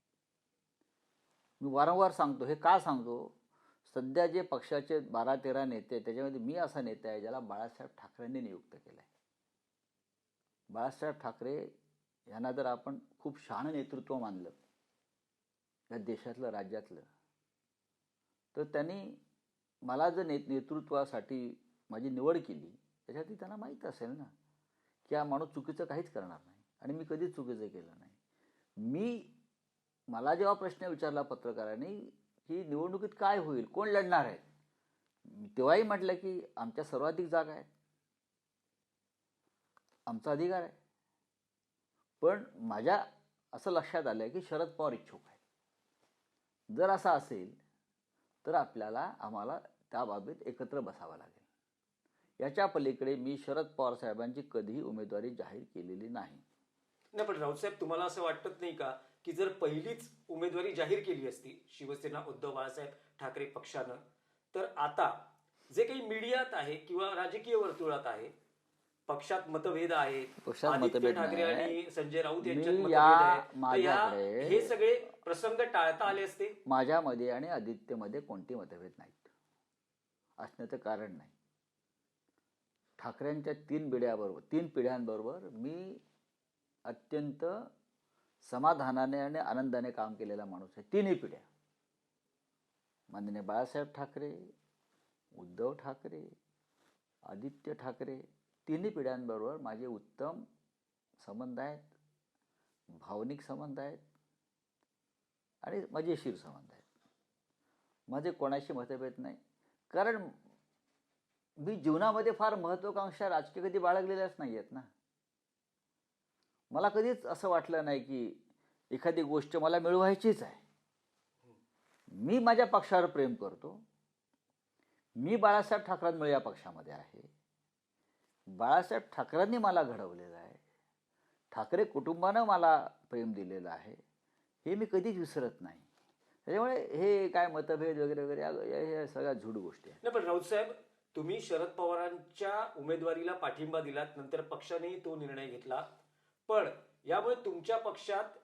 S2: मी वारंवार सांगतो. हे का सांगतो? सध्या जे पक्षाचे 12-13 नेते, त्याच्यामध्ये मी असा नेता आहे ज्याला बाळासाहेब ठाकरेंनी नियुक्त केलं आहे. बाळासाहेब ठाकरे यांना जर आपण खूप शहाणं नेतृत्व मानलं या देशातलं, राज्यातलं, तर त्यांनी मला जर नेतृत्वासाठी माझी निवड केली, त्याच्यासाठी त्यांना माहीत असेल ना की हा माणूस चुकीचं काहीच करणार नाही आणि मी कधीच चुकीचं केलं नाही. मला जेव्हा प्रश्न विचारला पत्रकारांनी की निवडणुकीत काय होईल, कोण लढणार आहे, तेव्हाही म्हटलं की आमच्या सर्वाधिक जागा आहेत, आमचा अधिकार आहे. पण माझ्या असं लक्षात आलं की शरद पवार इच्छुक आहेत. जर असं असेल तर आम्हाला त्याबाबत एकत्र बसावं लागेल. याच्या पलीकडे मी शरद पवार साहेबांची कधीही उमेदवारी जाहीर केलेली नाही.
S1: नाही, पण राऊतसाहेब तुम्हाला असं वाटत नाही का की जर पहिलीच उमेदवारी जाहीर केली असती शिवसेना उद्धव बाळासाहेब ठाकरे पक्षानं, तर आता जे काही मीडियात आहे किंवा राजकीय वर्तुळात आहे, पक्षात मतभेद आहेत,
S2: पक्षात
S1: आदित्य
S2: मतभेद
S1: ठाकरे
S2: नाही.
S1: आणि संजय राऊत यांच्यात
S2: मी
S1: मतभेद
S2: या
S1: आहेत, तर
S2: माझ्याकडे-
S1: हे सगळे प्रसंग टाळता आले असते.
S2: माझ्यामध्ये आणि आदित्यमध्ये कोणते मतभेद नाहीत, असण्याचं कारण नाही. ठाकरेंच्या 3 पिढ्यांबरोबर मी अत्यंत समाधानाने आणि आनंदाने काम केलेला माणूस आहे. 3ही पिढ्या, माननीय बाळासाहेब ठाकरे, उद्धव ठाकरे, आदित्य ठाकरे, 3ही पिढ्यांबरोबर माझे उत्तम संबंध आहेत, भावनिक संबंध आहेत आणि मजेशीर संबंध आहेत. माझे कोणाशी मतभेद नाही. कारण मी जीवनामध्ये फार महत्त्वाकांक्षा राजकीय कधी बाळगलेल्याच नाही आहेत ना. मला कधीच असं वाटलं नाही की एखादी गोष्ट मला मिळवायचीच आहे. मी माझ्या पक्षावर प्रेम करतो. मी बाळासाहेब ठाकरेंमुळे या पक्षामध्ये आहे. बाळासाहेब ठाकरेंनी मला घडवलेलं आहे. ठाकरे कुटुंबानं मला प्रेम दिलेलं आहे. हे मी कधीच विसरत नाही. त्याच्यामुळे हे काय मतभेद वगैरे वगैरे या सगळ्या झूड गोष्टी आहेत.
S1: नाही, पण राऊत साहेब, तुम्ही शरद पवारांच्या उमेदवारीला पाठिंबा दिलात, नंतर पक्षानेही तो निर्णय घेतला, पण यामुळे तुमच्या पक्षात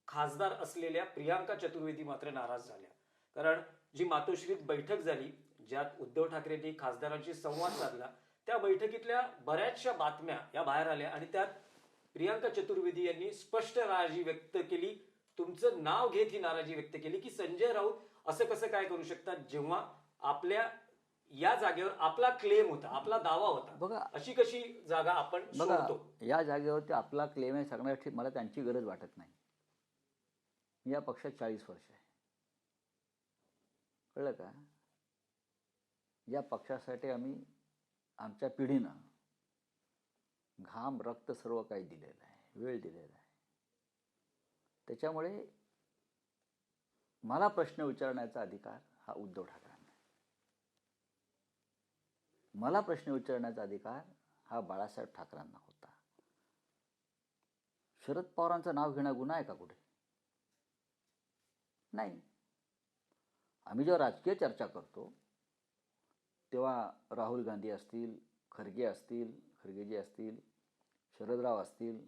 S1: खासदार असलेल्या प्रियांका चतुर्वेदी मात्र नाराज झाल्या. कारण जी मातोश्रीत बैठक झाली, ज्यात उद्धव ठाकरेंनी खासदारांशी संवाद साधला, त्या बैठकीतल्या बऱ्याचशा बातम्या या बाहेर आल्या आणि त्यात प्रियांका चतुर्वेदी यांनी स्पष्ट नाराजी व्यक्त केली, तुमचं नाव घेत ही नाराजी व्यक्त केली की संजय राऊत असं कसं काय करू शकतात, जेव्हा आपल्या या जागेवर आपला क्लेम होता, आपला दावा होता,
S2: बघा,
S1: अशी कशी जागा आपण
S2: बघा,
S1: सोडतो?
S2: या जागेवरती आपला क्लेम आहे सांगण्यासाठी मला त्यांची गरज वाटत नाही. मी या पक्षात 40 वर्ष आहे, कळलं का? या पक्षासाठी आम्ही आमच्या पिढीनं घाम रक्त सर्व काही दिलेलं आहे, वेळ दिलेला आहे. त्याच्यामुळे मला प्रश्न विचारण्याचा अधिकार हा उद्धव ठाकरेंना आहे. मला प्रश्न विचारण्याचा अधिकार हा बाळासाहेब ठाकरेंना होता. शरद पवारांचं नाव घेणं गुन्हा आहे का कुठे? नाही. आम्ही जेव्हा राजकीय चर्चा करतो तेव्हा राहुल गांधी असतील, खरगेजी असतील, शरदराव असतील,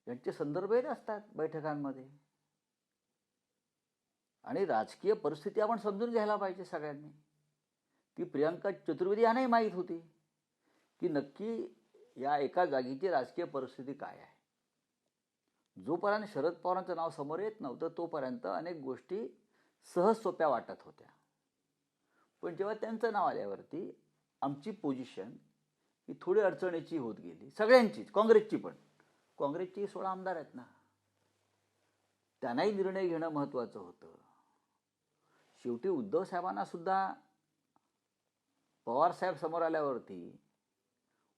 S2: यांचे संदर्भ येत असतात बैठकांमध्ये. आणि राजकीय परिस्थिती आपण समजून घ्यायला पाहिजे सगळ्यांनी. ती प्रियांका चतुर्वेदी यांनाही माहीत होती की नक्की या एका जागेची राजकीय परिस्थिती काय आहे. जोपर्यंत शरद पवारांचं नाव समोर येत नव्हतं तोपर्यंत अनेक गोष्टी सहज सोप्या वाटत होत्या. पण जेव्हा त्यांचं नाव आल्यावरती आमची पोझिशन ही थोडी अडचणीची होत गेली, सगळ्यांचीच, काँग्रेसची पण. काँग्रेसची 16 आमदार आहेत ना, त्यांनाही निर्णय घेणं महत्त्वाचं होतं. शेवटी उद्धव साहेबांना सुद्धा पवार साहेब समोर आल्यावरती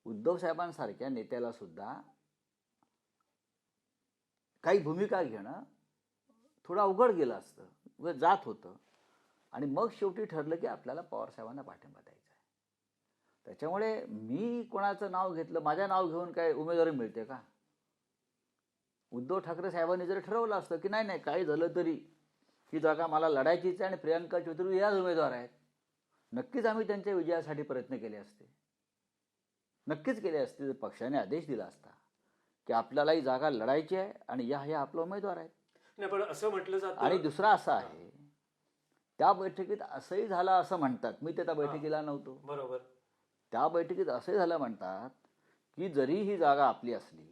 S2: उद्धव साहेबांसारख्या नेत्याला सुद्धा काही भूमिका घेणं थोडं अवघड गेलं असतं, जात होतं. आणि मग शेवटी ठरलं की आपल्याला पवार साहेबांना पाठिंबा द्यायचा आहे. त्याच्यामुळे मी कोणाचं नाव घेतलं, माझ्या नाव घेऊन काय उमेदवारी मिळते का? उद्धव ठाकरे साहेबांनी जर ठरवलं असतं की नाही काही झालं तरी ही जागा मला लढायचीच आहे आणि प्रियांका चौधरी याच उमेदवार आहेत, नक्कीच आम्ही त्यांच्या विजयासाठी प्रयत्न केले असते, नक्कीच केले असते. जर पक्षाने आदेश दिला असता की आपल्याला ही जागा लढायची आहे आणि या आपला उमेदवार आहेत.
S1: नाही, पण असं म्हटलं जातं.
S2: आणि दुसरा असा आहे, त्या बैठकीत असंही झालं असं म्हणतात, मी त्या बैठकीला नव्हतो,
S1: बरोबर,
S2: त्या बैठकीत असंही झालं म्हणतात की जरी ही जागा आपली असली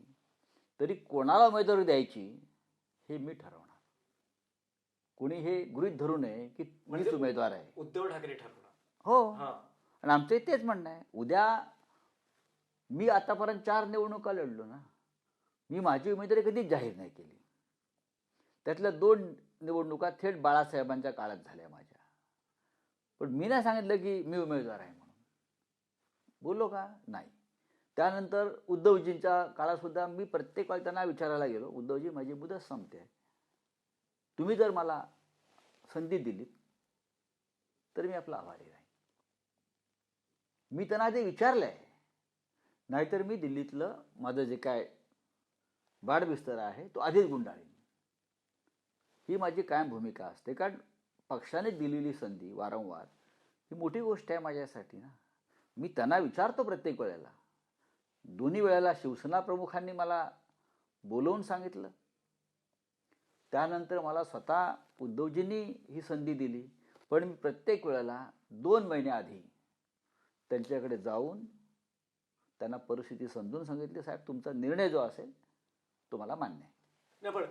S2: तरी कोणाला उमेदवारी द्यायची हे मी ठरवणार. कोणी हे गृहीत धरू नये की मीच उमेदवार आहे.
S1: उद्धव ठाकरे ठरवणार.
S2: हो, आणि आमचं तेच म्हणणं आहे. उद्या मी आतापर्यंत 4 निवडणुका लढलो ना, मी माझी उमेदवारी कधीच जाहीर नाही केली. त्यातल्या 2 निवडणुका थेट बाळासाहेबांच्या काळात झाल्या माझ्या. पण मी नाही सांगितलं की मी उमेदवार आहे म्हणून. बोललो का? नाही. त्यानंतर उद्धवजींच्या काळात सुद्धा मी प्रत्येक वेळी त्यांना विचारायला गेलो, उद्धवजी माझी मुदत संपते, तुम्ही जर मला संधी दिलीत तर मी आपला आभारी राहीन. मी त्यांना आधी विचारलंय, नाहीतर मी दिल्लीतलं माझं जे काय बाडबिस्तर आहे तो आधीच गुंडाळीन. ही माझी कायम भूमिका असते. कारण पक्षाने दिलेली संधी वारंवार ही मोठी गोष्ट आहे माझ्यासाठी ना. मी त्यांना विचारतो प्रत्येक वेळेला. दोन्ही वेळेला शिवसेना प्रमुखांनी मला बोलवून सांगितलं, त्यानंतर मला स्वतः उद्धवजींनी ही संधी दिली. पण मी प्रत्येक वेळेला 2 महिने आधी त्यांच्याकडे जाऊन त्यांना परिस्थिती समजून सांगितली, साहेब तुमचा निर्णय जो असेल तो मला मान्य आहे.
S1: नाही, पण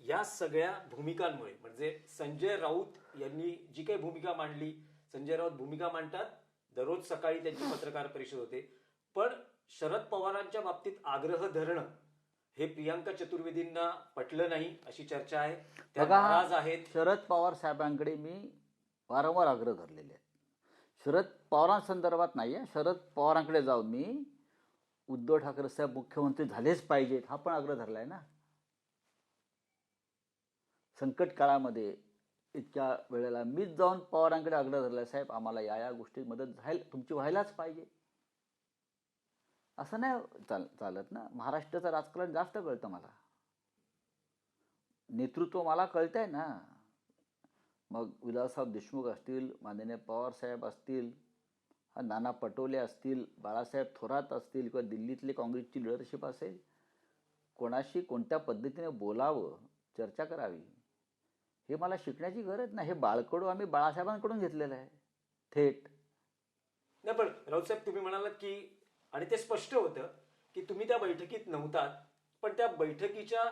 S1: या सगळ्या भूमिकांमुळे, म्हणजे संजय राऊत यांनी जी काही भूमिका मांडली, संजय राऊत भूमिका मांडतात, दररोज सकाळी त्यांची पत्रकार परिषद होते, पण शरद पवारांच्या बाबतीत आग्रह धरणं हे प्रियांका चतुर्वेदींना पटलं नाही अशी चर्चा आहे. त्या नाराज आहेत.
S2: शरद पवार साहेबांकडे मी वारंवार आग्रह धरलेले आहेत. शरद पवारांसंदर्भात नाही आहे, शरद पवारांकडे जाऊन मी उद्धव ठाकरे साहेब मुख्यमंत्री झालेच पाहिजेत हा पण आग्रह धरलाय ना. संकट काळामध्ये इतक्या वेळेला मीच जाऊन पवारांकडे आग्रह धरलाय, साहेब आम्हाला या गोष्टीत मदत तुमची व्हायलाच पाहिजे. असं नाही चालत ना. महाराष्ट्राचं राजकारण जास्त कळतं मला, नेतृत्व मला कळतंय ना. मग विलासराव देशमुख असतील, माननीय पवारसाहेब असतील, नाना पटोले असतील, बाळासाहेब थोरात असतील, किंवा दिल्लीतले काँग्रेसची लिडरशिप असेल, कोणाशी कोणत्या पद्धतीने बोलावं, चर्चा करावी, हे मला शिकण्याची गरज नाही. हे बाळकडू आम्ही बाळासाहेबांकडून घेतलेलं आहे थेट.
S1: नाही, पण राऊतसाहेब तुम्ही म्हणालात की, आणि ते स्पष्ट होतं की तुम्ही त्या बैठकीत नव्हतात, पण त्या बैठकीच्या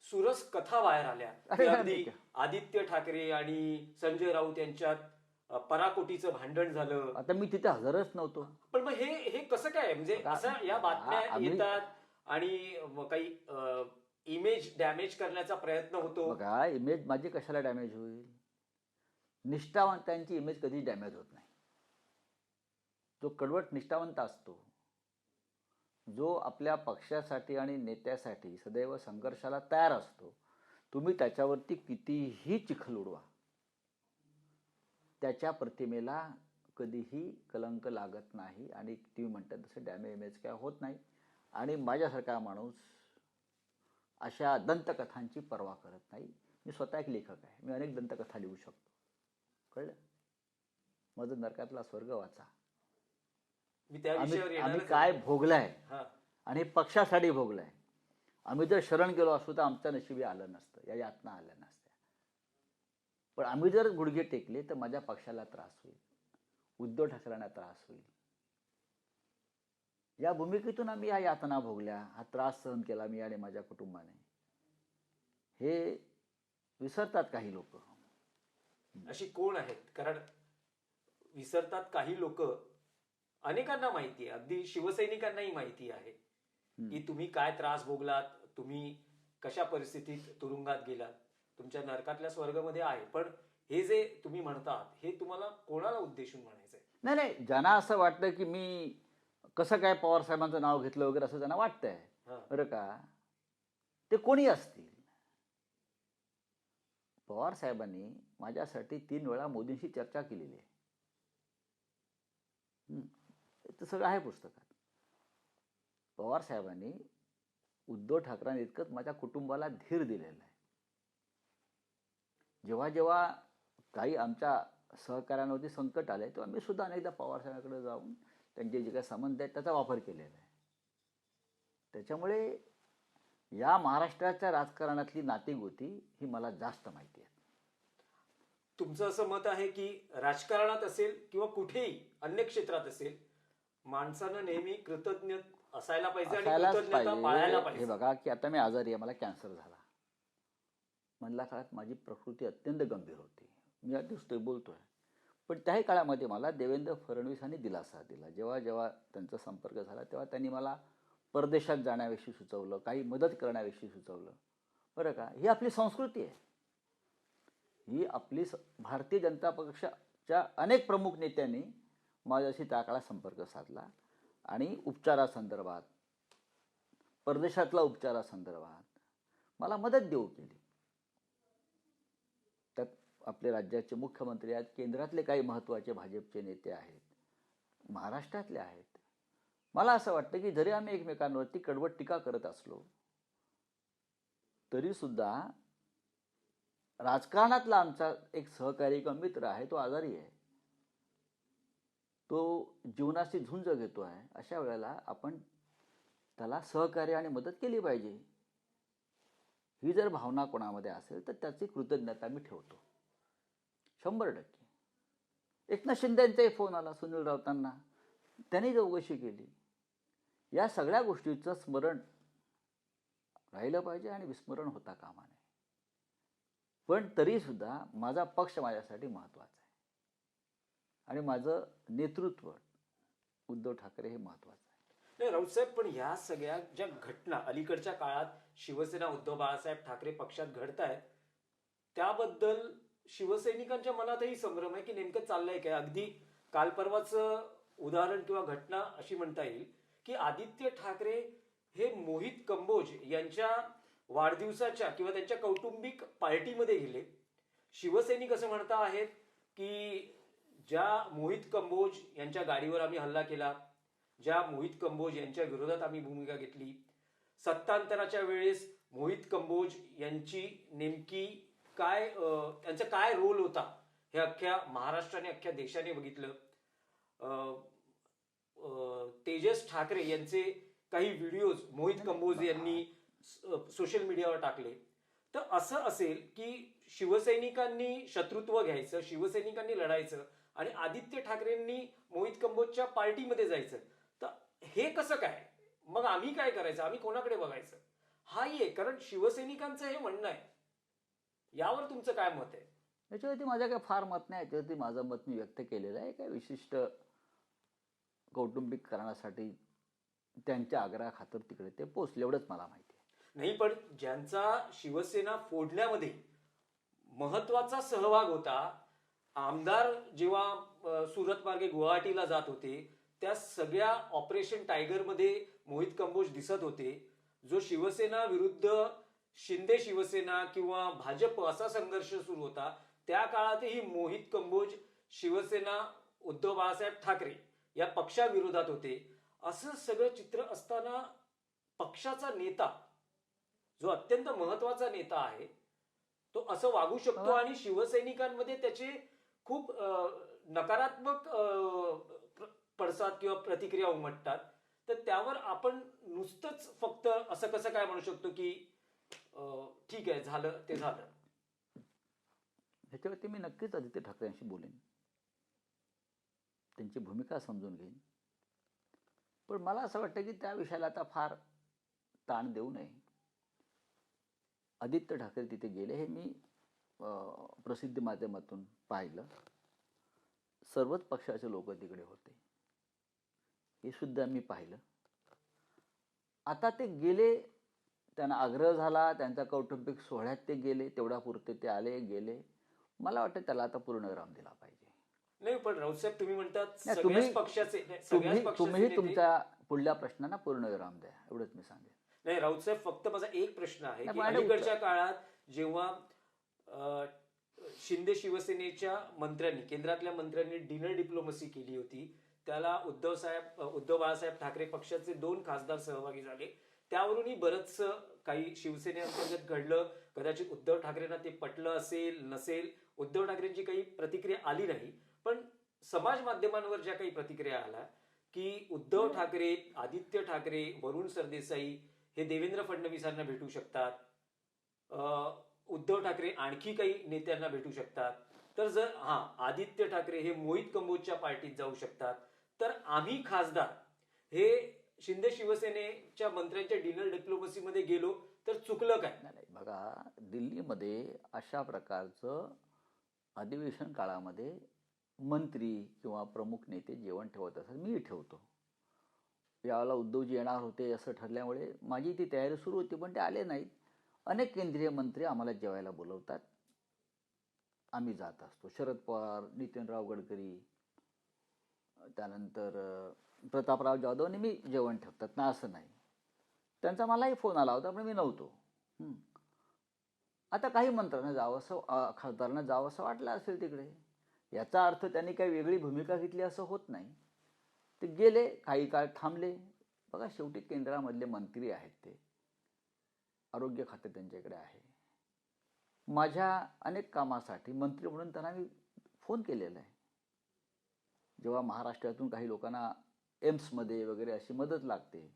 S1: सुरस कथा बाहेर आल्या की
S2: अरे
S1: अगदी आदित्य ठाकरे आणि संजय राऊत यांच्यात पराकोटीचं भांडण झालं.
S2: आता मी तिथे हजरच नव्हतो.
S1: पण मग हे कसं काय, म्हणजे असं या बातम्या
S2: आम्ही-
S1: येतात आणि मग काही इमेज डॅमेज करण्याचा प्रयत्न होतो.
S2: बघा, इमेज माझी कशाला डॅमेज होईल? निष्ठावंतांची इमेज कधी डॅमेज होत नाही. जो कडवट निष्ठावंत असतो, जो आपल्या पक्षासाठी आणि नेत्यासाठी सदैव संघर्षाला तयार असतो, तुम्ही त्याच्यावरती कितीही चिखल उडवा, त्याच्या प्रतिमेला कधीही कलंक लागत नाही आणि तुम्ही म्हणतात तसं डॅमेज इमेज काय होत नाही. आणि माझ्यासारखा माणूस अशा दंतकथांची पर्वा करत नाही. मी स्वतः एक लेखक आहे, मी अनेक दंतकथा लिहू शकतो. कळलं? माझं नरकातला स्वर्ग वाचा.
S1: मी त्या विषयावर
S2: आम्ही
S1: येणारच
S2: काय
S1: आहे.
S2: भोगलाय
S1: हा.
S2: आणि पक्षासाठी भोगलाय. आम्ही जर शरण गेलो असतो तर आमच्या नशिबी आलं नसतं, या यातना आल्या नसत्या. पण आम्ही जर गुडघे टेकले तर माझ्या पक्षाला त्रास होईल, उद्धव ठाकरेंना त्रास होईल. या भूमिकेतून आम्ही या यातना भोगल्या, हा त्रास सहन केला मी आणि माझ्या कुटुंबाने. हे विसरतात काही लोक.
S1: अशी कोण आहेत? कारण विसरतात काही लोक. अनेकांना माहिती आहे, अगदी शिवसैनिकांनाही माहिती आहे की तुम्ही काय त्रास भोगलात, तुम्ही कशा परिस्थितीत तुरुंगात गेलात, तुमच्या नरकातल्या स्वर्गामध्ये आहे. पण हे जे तुम्ही म्हणतात, हे तुम्हाला कोणाला उद्देशून म्हणायचंय?
S2: नाही नाही, ज्यांना असं वाटतं की मी कसं काय पवार साहेबांचं नाव घेतलं वगैरे असं त्यांना वाटतंय, बरं का, ते कोणी असतील. पवार साहेबांनी माझ्यासाठी 3 वेळा मोदींशी चर्चा केलेली आहे. ते सगळं आहे पुस्तकात. पवार साहेबांनी उद्धव ठाकरेंनी इतकंच माझ्या कुटुंबाला धीर दिलेला आहे. जेव्हा जेव्हा काही आमच्या सहकार्यांवरती संकट आले तेव्हा मी सुद्धा अनेकदा पवार साहेबांकडे जाऊन त्यांचे जे काही संबंध आहेत त्याचा वापर केलेला आहे. त्याच्यामुळे या महाराष्ट्राच्या राजकारणातली नातीगोती ही मला जास्त माहिती आहे.
S1: तुमचं असं मत आहे की राजकारणात असेल किंवा कुठेही अन्य क्षेत्रात असेल, माणसानं नेहमी कृतज्ञ असायला पाहिजे आणि
S2: असायलाच
S1: कृतज्ञता पाळायला
S2: पाहिजे. हे
S1: पाहिजे.
S2: बघा की आता मी आजारी आहे, मला कॅन्सर झाला. मधल्या काळात माझी प्रकृती अत्यंत गंभीर होती, मी या दिवशी बोलतोय. पण त्याही काळामध्ये मला देवेंद्र फडणवीसांनी दिलासा दिला. जेव्हा जेव्हा त्यांचा संपर्क झाला तेव्हा त्यांनी मला परदेशात जाण्याविषयी सुचवलं, काही मदत करण्याविषयी सुचवलं. बरं का, ही आपली संस्कृती आहे. ही आपली भारतीय जनता पक्षाच्या अनेक प्रमुख नेत्यांनी माझ्याशी त्या काळात संपर्क साधला आणि उपचारासंदर्भात, परदेशातल्या उपचारासंदर्भात मला मदत देऊ केली. त्यात आपले राज्याचे मुख्यमंत्री आहेत, केंद्रातले काही महत्त्वाचे भाजपचे नेते आहेत, महाराष्ट्रातले आहेत. मला असं वाटतं की जरी आम्ही एकमेकांवरती कडवट टीका करत असलो तरी सुद्धा राजकारणातला आमचा एक सहकारी किंवा मित्र आहे, तो आजारी आहे, तो जीवनाशी झुंज घेतो आहे. अशा वेळेला आपण त्याला सहकार्य आणि मदत केली पाहिजे. ही जर भावना कोणामध्ये असेल तर त्याची कृतज्ञता मी ठेवतो 100%. एकनाथ शिंदेंचाही फोन आला, सुनील राऊतांना, त्यांनी चौकशी केली. या सगळ्या गोष्टीचं स्मरण राहिलं पाहिजे आणि विस्मरण होता कामा नये. पण तरीसुद्धा माझा पक्ष माझ्यासाठी महत्त्वाचा आहे आणि माझं नेतृत्व उद्धव ठाकरे हे महत्त्वाचं आहे.
S1: नाही राऊतसाहेब, पण ह्या सगळ्या ज्या घटना अलीकडच्या काळात शिवसेना उद्धव बाळासाहेब ठाकरे पक्षात घडतायत, त्याबद्दल शिवसैनिकांच्या मनातही संभ्रम आहे की नेमकं चाललंय काय. अगदी काल परवाचं उदाहरण किंवा घटना अशी म्हणता येईल की आदित्य ठाकरे हे मोहित कंबोज यांच्या वाढदिवसाच्या किंवा त्यांच्या कौटुंबिक पार्टीमध्ये गेले. शिवसैनिक असं म्हणता आहेत की ज्या मोहित कंबोज यांच्या गाडीवर आम्ही हल्ला केला, ज्या मोहित कंबोज यांच्या विरोधात आम्ही भूमिका घेतली, सत्तांतराच्या वेळेस मोहित कंबोज यांची नेमकी काय त्यांचा काय रोल होता हे अख्ख्या महाराष्ट्राने अख्ख्या देशाने बघितलं. अं, तेजस ठाकरे यांचे काही व्हिडिओज मोहित कंबोज यांनी सोशल मीडियावर टाकले. तर असं असेल की शिवसैनिकांनी शत्रुत्व घ्यायचं, शिवसैनिकांनी लढायचं आणि आदित्य ठाकरेंनी मोहित कंबोजच्या पार्टीमध्ये जायचं, तर हे कसं काय? मग आम्ही काय करायचं? आम्ही कोणाकडे बघायचं? हाही आहे, कारण शिवसैनिकांचं हे म्हणणं आहे. यावर तुमचं काय मत आहे?
S2: याच्यावरती माझं काय फार मत नाही. याच्यावरती माझं मत मी व्यक्त केलेलं आहे. काय विशिष्ट कौटुंबिक कारणासाठी त्यांच्या आग्रहाखातर तिकडे ते पोचले, एवढंच मला माहिती आहे.
S1: नाही, पण ज्यांचा शिवसेना फोडण्यामध्ये महत्वाचा सहभाग होता, आमदार जेव्हा सुरत मार्गे गुवाहाटीला जात होते, त्या सगळ्या ऑपरेशन टायगर मध्ये मोहित कंबोज दिसत होते. जो शिवसेना विरुद्ध शिंदे शिवसेना किंवा भाजप असा संघर्ष सुरू होता, त्या काळातही मोहित कंबोज शिवसेना उद्धव बाळासाहेब ठाकरे या पक्षाविरोधात होते. असं सगळं चित्र असताना पक्षाचा नेता, जो अत्यंत महत्वाचा नेता आहे, तो असं वागू शकतो आणि शिवसैनिकांमध्ये त्याचे खूप नकारात्मक पडसाद किंवा प्रतिक्रिया उमटतात. तर त्यावर आपण नुसतंच फक्त असं कसं काय म्हणू शकतो की ठीक आहे, झालं ते झालं?
S2: ह्याच्यावरती मी नक्कीच आदित्य ठाकरेंशी बोलेन, त्यांची भूमिका समजून घेईन. पण मला असं वाटतं की त्या विषयाला आता फार ताण देऊ नये. आदित्य ठाकरे तिथे गेले हे मी प्रसिद्धी माध्यमातून पाहिलं. सर्वच पक्षाचे लोक तिकडे होते, हे सुद्धा मी पाहिलं. आता ते गेले, त्यांना आग्रह झाला, त्यांचा कौटुंबिक सोहळ्यात ते गेले, तेवढा पुरते ते आले गेले. मला वाटतं त्याला आता पूर्ण विराम दिला पाहिजे.
S1: नाही, पण राऊतसाहेब तुम्ही म्हणतात
S2: तुम्ही
S1: सगळ्याच पक्षाचे
S2: तुम्ही तुमच्या पुढल्या प्रश्नांना पूर्ण विराम द्या, एवढंच मी सांगेन.
S1: नाही राऊतसाहेब, फक्त माझा एक प्रश्न आहे
S2: नाही,
S1: की
S2: माझं
S1: अलीकडच्या काळात जेव्हा शिंदे शिवसेनेच्या मंत्र्यांनी, केंद्रातल्या मंत्र्यांनी डिनर डिप्लोमसी केली होती, त्याला उद्धव बाळासाहेब ठाकरे पक्षाचे 2 खासदार सहभागी झाले. त्यावरूनही बरंच काही शिवसेनेअंतर्गत घडलं. कदाचित उद्धव ठाकरेंना ते पटलं असेल नसेल, उद्धव ठाकरेंची काही प्रतिक्रिया आली नाही. पण समाज माध्यमांवर ज्या काही प्रतिक्रिया आल्या की उद्धव ठाकरे, आदित्य ठाकरे, वरुण सरदेसाई हे देवेंद्र फडणवीसांना भेटू शकतात, उद्धव ठाकरे आणखी काही नेत्यांना भेटू शकतात, तर जर आदित्य ठाकरे हे मोहित कंबोजच्या पार्टीत जाऊ शकतात, तर आम्ही खासदार हे शिंदे शिवसेनेच्या मंत्र्यांच्या डिनर डिप्लोमसीमध्ये गेलो तर चुकलं काय?
S2: नाही बघा, दिल्लीमध्ये अशा प्रकारचं अधिवेशन काळामध्ये मंत्री किंवा प्रमुख नेते जेवण ठेवत असतात. मी ठेवतो. यावेळेला उद्धवजी येणार होते असं ठरल्यामुळे माझी ती तयारी सुरू होती, पण ते आले नाहीत. अनेक केंद्रीय मंत्री आम्हाला जेवायला बोलवतात, आम्ही जात असतो. शरद पवार, नितीनराव गडकरी, त्यानंतर प्रतापराव जाधव नेहमी जेवण ठेवतात ना, असं नाही. त्यांचा मलाही फोन आला होता, पण मी नव्हतो. आता काही मंत्र्यांना जावंसं, खासदारांना जावंसं वाटलं असेल तिकडे, याचा अर्थ त्यांनी काही वेगळी भूमिका घेतली असं होत नाही. ते गेले, काही काळ थांबले. बघा, शेवटी केंद्रामधले मंत्री आहेत, ते आरोग्य खाते त्यांच्याकडे आहे. माझ्या अनेक कामासाठी मंत्री म्हणून त्यांना मी फोन केलेला आहे. जेव्हा महाराष्ट्रातून काही लोकांना एम्समध्ये वगैरे अशी मदत लागते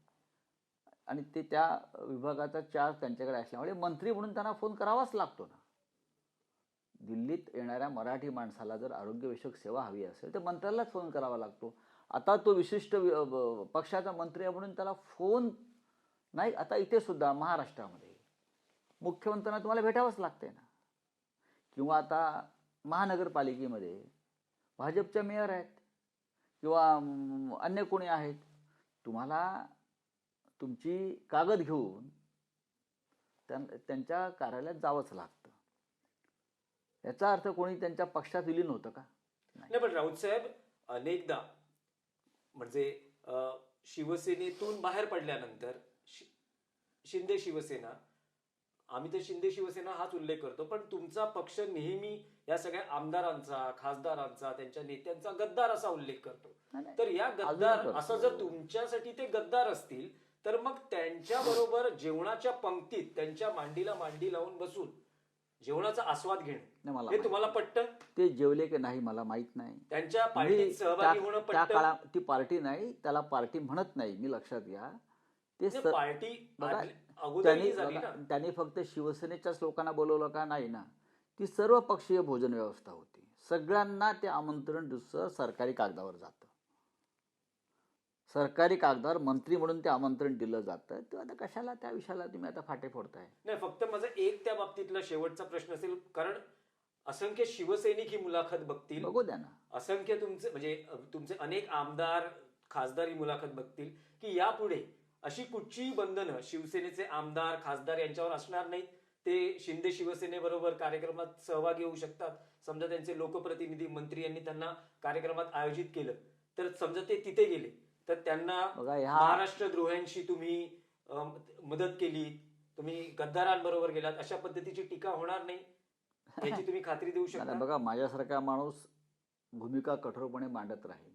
S2: आणि ते त्या विभागाचा चार्ज त्यांच्याकडे असल्यामुळे मंत्री म्हणून त्यांना फोन करावाच लागतो ना. दिल्लीत येणाऱ्या मराठी माणसाला जर आरोग्यविषयक सेवा हवी असेल तर मंत्र्यालाच फोन करावा लागतो. आता तो विशिष्ट पक्षाचा मंत्री आहे म्हणून त्याला फोन नाही. आता इथे सुद्धा महाराष्ट्रामध्ये मुख्यमंत्र्यांना तुम्हाला भेटावंच लागतंय ना. किंवा आता महानगरपालिकेमध्ये भाजपच्या मेयर आहेत किंवा अन्य कोणी आहेत, तुम्हाला तुमची कागद घेऊन त्यांच्या कार्यालयात जावंच लागतं. याचा अर्थ कोणी त्यांच्या पक्षात विलीन होतं का?
S1: नाही, पण राऊतसाहेब अनेकदा म्हणजे शिवसेनेतून बाहेर पडल्यानंतर शिंदे शिवसेना, आम्ही तर शिंदे शिवसेना हाच उल्लेख करतो, पण तुमचा पक्ष नेहमी या सगळ्या आमदारांचा, खासदारांचा, त्यांच्या नेत्यांचा गद्दार असा उल्लेख करतो. तर या गद्दार असं जर तुमच्यासाठी ते गद्दार असतील, तर मग त्यांच्या बरोबर जेवणाच्या पंक्तीत त्यांच्या मांडीला मांडी लावून बसून जेवणाचा आस्वाद घेणं
S2: नाही, मला
S1: हे
S2: माहित
S1: तुम्हाला पटतं?
S2: ते जेवले की नाही मला माहित नाही.
S1: त्यांच्या
S2: मी
S1: पार्टीत सहभागी होणं
S2: त्या
S1: पटतं?
S2: काळा ती पार्टी नाही, त्याला पार्टी म्हणत नाही मी, लक्षात घ्या. ते
S1: म्हणजे पार्टी
S2: बघा,
S1: अगोदरही झाली ना.
S2: त्यांनी फक्त शिवसेनेच्याच लोकांना बोलवलं का? नाही ना. ती सर्व पक्षीय भोजन व्यवस्था होती. सगळ्यांना ते आमंत्रण दुसरं सरकारी कागदावर जातं. सरकारी कागदावर मंत्री म्हणून ते आमंत्रण दिलं जातं. तर आता कशाला त्या विषयाला तुम्ही आता फाटे फोडताय?
S1: नाही, फक्त माझा एक त्या बाबतीतला शेवटचा प्रश्न असेल, कारण असंख्य शिवसैनिक ही मुलाखत बघतील,
S2: बघू द्या ना.
S1: असंख्य तुमचे म्हणजे तुमचे अनेक आमदार खासदार ही मुलाखत बघतील की यापुढे अशी कुठचीही बंधनं शिवसेनेचे आमदार खासदार यांच्यावर असणार नाहीत. ते शिंदे शिवसेनेबरोबर कार्यक्रमात सहभागी होऊ शकतात. समजा त्यांचे लोकप्रतिनिधी मंत्री यांनी त्यांना कार्यक्रमात आयोजित केलं, तर समजा ते तिथे गेले तर त्यांना
S2: बघा,
S1: महाराष्ट्र द्रोह्यांशी तुम्ही मदत केली, तुम्ही गद्दारांबरोबर गेलात, अशा पद्धतीची टीका होणार नाही याची तुम्ही खात्री देऊ शकता?
S2: बघा, माझ्यासारखा माणूस भूमिका कठोरपणे मांडत राहील.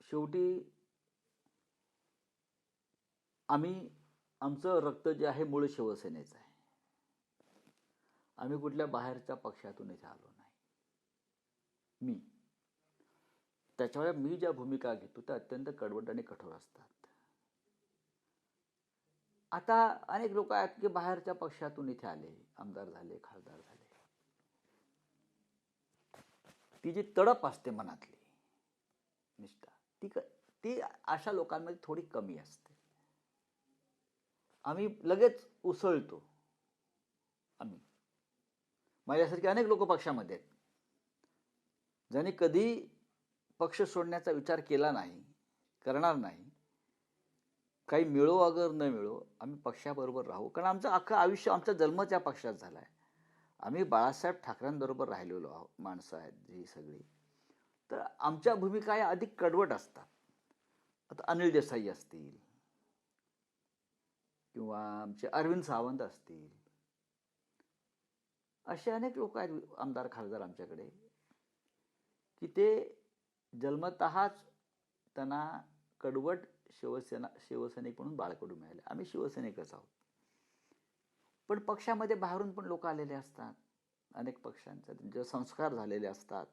S2: शेवटी आमचं रक्त जे आहे मूळ शिवसेनेचं आहे. आम्ही कुठल्या बाहेरच्या पक्षातून इथे आलो नाही. त्याच्यामुळे मी ज्या भूमिका घेतो त्या अत्यंत कडवट आणि कठोर असतात. आता अनेक लोक आहेत की बाहेरच्या पक्षातून इथे आले, आमदार झाले, खासदार झाले. ती जी तडप असते मनातली निष्ठा, ती अशा लोकांमध्ये थोडी कमी असते. आम्ही लगेच उसळतो. माझ्यासारखे अनेक लोक पक्षामध्ये आहेत, ज्यांनी कधी पक्ष सोडण्याचा विचार केला नाही, करणार नाही. काही मिळो अगर न मिळो आम्ही पक्षाबरोबर राहू, कारण आमचं अख्खं आयुष्य आमचा जन्म त्या पक्षात झाला आहे. आम्ही बाळासाहेब ठाकरेंबरोबर राहिलेलो आहोत माणसं आहेत ही सगळी. तर आमच्या भूमिका या अधिक कडवट असतात. आता अनिल देसाई असतील किंवा आमचे अरविंद सावंत असतील, असे अनेक लोक आहेत आमदार खासदार आमच्याकडे की ते जन्मतःच त्यांना कडवट शिवसैनिक म्हणून बाळकडू मिळाले. आम्ही शिवसैनिकच आहोत. पण पक्षामध्ये बाहेरून पण लोक आलेले असतात, अनेक पक्षांचे जे संस्कार झालेले असतात,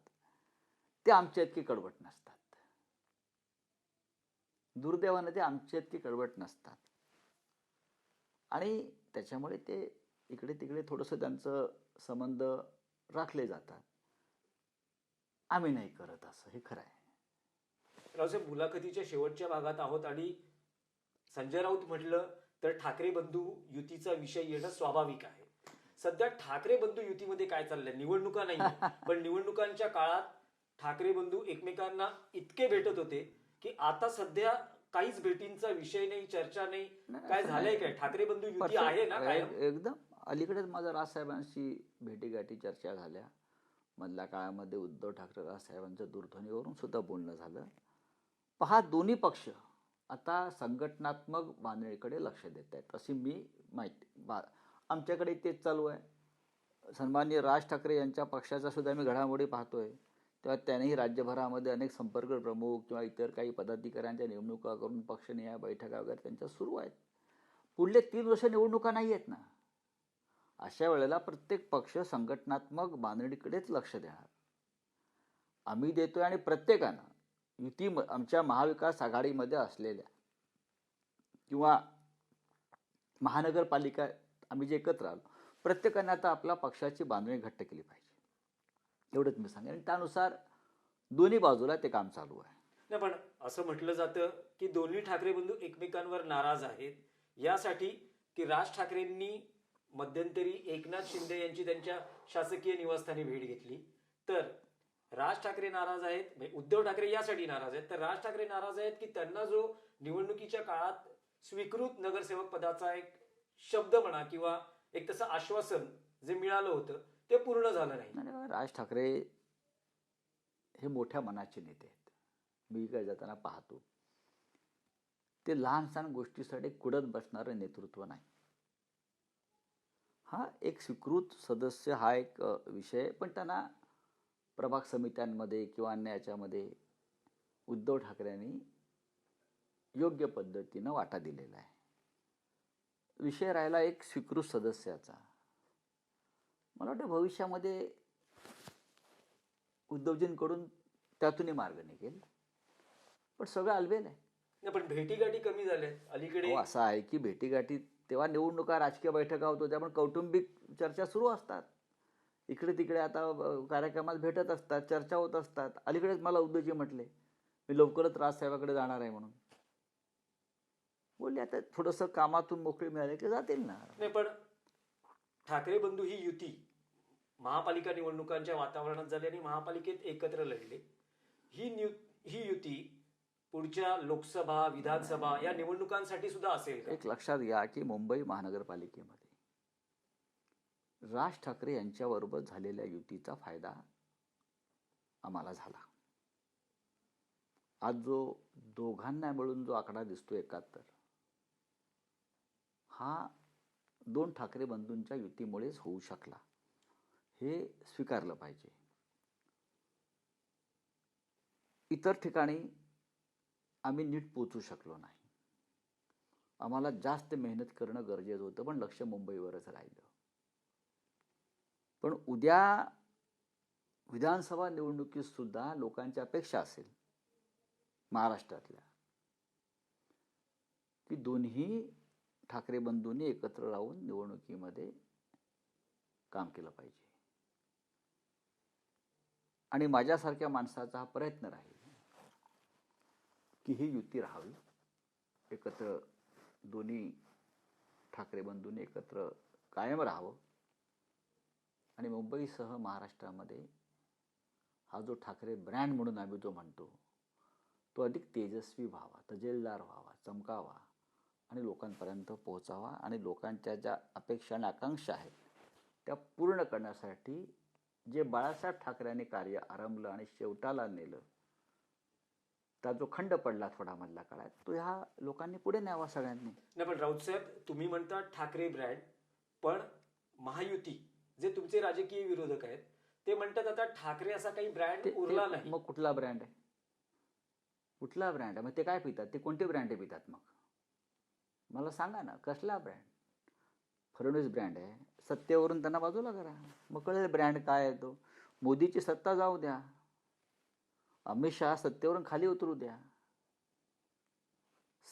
S2: ते आमच्या इतके कडवट नसतात. दुर्दैवाने ते आमच्या इतके कडवट नसतात. आणि त्याच्यामुळे ते इकडे तिकडे थोडंसं त्यांचं संबंध राखले जातात. आम्ही नाही करत असं, हे खरं आहे.
S1: रावसाहेब, मुलाखतीच्या शेवटच्या भागात आहोत आणि संजय राऊत म्हटलं तर ठाकरे बंधू युतीचा विषय येणं स्वाभाविक आहे. सध्या ठाकरे बंधू युतीमध्ये काय चाललंय? निवडणुका नाही, पण निवडणुकांच्या काळात ठाकरे बंधू एकमेकांना इतके भेटत होते की आता सध्या काहीच भेटींचा विषय नाही, चर्चा नाही. काय झालंय? काय ठाकरे बंधू युती आहे ना कायम?
S2: एकदम अलीकडेच माझ्या राजसाहेबांशी भेटीगाठी चर्चा झाल्या. मधल्या काळामध्ये उद्धव ठाकरे राजसाहेबांच्या दूरध्वनीवरून सुद्धा बोलणं झालं. पहा, दोन्ही पक्ष आता संघटनात्मक बांधणीकडे लक्ष देत आहेत अशी मी माहिती. आमच्याकडे तेच चालू आहे. सन्माननीय राज ठाकरे यांच्या पक्षाचा सुद्धा मी घडामोडी पाहतोय. तेव्हा त्यांनीही राज्यभरामध्ये अनेक संपर्क प्रमुख किंवा इतर काही पदाधिकाऱ्यांच्या निवडणुका करून पक्षनिहाय बैठका वगैरे त्यांच्या सुरू आहेत. पुढले 3 वर्ष निवडणुका नाही आहेत ना. अशा वेळेला प्रत्येक पक्ष संघटनात्मक बांधणीकडेच लक्ष देणार. आम्ही देतोय आणि प्रत्येकानं युती आमच्या महाविकास आघाडीमध्ये असलेल्या किंवा महानगरपालिका आम्ही जे एकत्र आलो, प्रत्येकाने आता आपल्या पक्षाची बांधणी घट्ट केली पाहिजे, एवढंच मी सांगेन. आणि त्यानुसार दोन्ही बाजूला ते काम चालू आहे.
S1: नाही, पण असं म्हटलं जातं की दोन्ही ठाकरे बंधू एकमेकांवर नाराज आहेत यासाठी की राज ठाकरेंनी मध्यंतरी एकनाथ शिंदे यांची त्यांच्या शासकीय निवासस्थानी भेट घेतली, तर राज ठाकरे नाराज आहेत, म्हणजे उद्धव ठाकरे यासाठी नाराज आहेत, तर राज ठाकरे नाराज आहेत की त्यांना जो निवडणुकीच्या काळात स्वीकृत नगरसेवक पदाचा एक शब्द म्हणा किंवा एक तसं आश्वासन जे मिळालं होतं ते पूर्ण झालं नाही.
S2: राज ठाकरे हे मोठ्या मनाचे नेते आहेत. मी काय जाताना पाहतो ते लहान सहान गोष्टीसाठी कुडत बसणारं नेतृत्व नाही. हा एक स्वीकृत सदस्य हा एक विषय, पण त्यांना प्रभाग समित्यांमध्ये किंवा अन्य याच्यामध्ये उद्धव ठाकरेंनी योग्य पद्धतीनं वाटा दिलेला आहे. विषय राहिला एक स्वीकृत सदस्याचा. मला वाटतं भविष्यामध्ये उद्धवजींकडून त्यातूनही मार्ग निघेल, पण सगळं अलबेल आहे.
S1: नाही, पण भेटीगाठी कमी झाल्यात अलीकडे.
S2: अहो, असं आहे की भेटीगाठी तेव्हा निवडणुका राजकीय बैठका होत होत्या, पण कौटुंबिक चर्चा सुरू असतात इकडे तिकडे. आता कार्यक्रमात भेटत असतात, चर्चा होत असतात. अलीकडेच मला उद्धवजी म्हटले मी लवकरच राजसाहेबाकडे जाणार आहे म्हणून. बोलले आता थोडंसं कामातून मोकळे मिळाले की जातील ना.
S1: नाही, पण ठाकरे बंधू ही युती महापालिका निवडणुकांच्या वातावरणात झाली आणि महापालिकेत एकत्र लढले. ही युती पुढच्या लोकसभा विधानसभा या निवडणुकांसाठी सुद्धा असेल का?
S2: एक लक्षात घ्या की मुंबई महानगरपालिकेमध्ये राज ठाकरे यांच्याबरोबर झालेल्या युतीचा फायदा आम्हाला झाला. आज जो दोघांना मिळून जो आकडा दिसतो 71, हा 2 ठाकरे बंधूंच्या युतीमुळेच होऊ शकला, हे स्वीकारलं पाहिजे. इतर ठिकाणी आम्ही नीट पोचू शकलो नाही. आम्हाला जास्त मेहनत करणं गरजेचं होतं, पण लक्ष मुंबईवरच राहिलं. पण उद्या विधानसभा निवडणुकीत सुद्धा लोकांची अपेक्षा असेल महाराष्ट्रातल्या की दोन्ही ठाकरे बंधूंनी एकत्र राहून निवडणुकीमध्ये काम केलं पाहिजे. आणि माझ्यासारख्या माणसाचा हा प्रयत्न राहील की ही युती राहावी, एकत्र दोन्ही ठाकरे बंधूंनी एकत्र कायम राहावं आणि मुंबईसह महाराष्ट्रामध्ये हा जो ठाकरे ब्रँड म्हणून आम्ही जो म्हणतो तो अधिक तेजस्वी व्हावा, तजेलदार व्हावा, चमकावा आणि लोकांपर्यंत पोहोचावा आणि लोकांच्या ज्या अपेक्षा आणि आकांक्षा आहेत त्या पूर्ण करण्यासाठी जे बाळासाहेब ठाकरेंनी कार्य आरंभलं आणि शेवटाला नेलं, त्या जो खंड पडला थोडा मधल्या काळात, तो ह्या लोकांनी पुढे न्यावा सगळ्यांनी.
S1: नाही, पण राऊत साहेब तुम्ही म्हणता ठाकरे ब्रँड, पण महायुती जे तुमचे राजकीय विरोधक आहेत ते म्हणतात आता ठाकरे असा काही ब्रँड उरला नाही.
S2: मग कुठला ब्रँड आहे? कुठला ब्रँड आहे? मग ते काय पितात? ते कोणते ब्रँड पितात? मग मला सांगा ना, कसला ब्रँड? फडणवीस ब्रँड आहे, सत्तेवरून त्यांना बाजूला करा, मग कळेल ब्रँड काय आहे तो. मोदीची सत्ता जाऊ द्या, अमित शहा सत्तेवरून खाली उतरू द्या,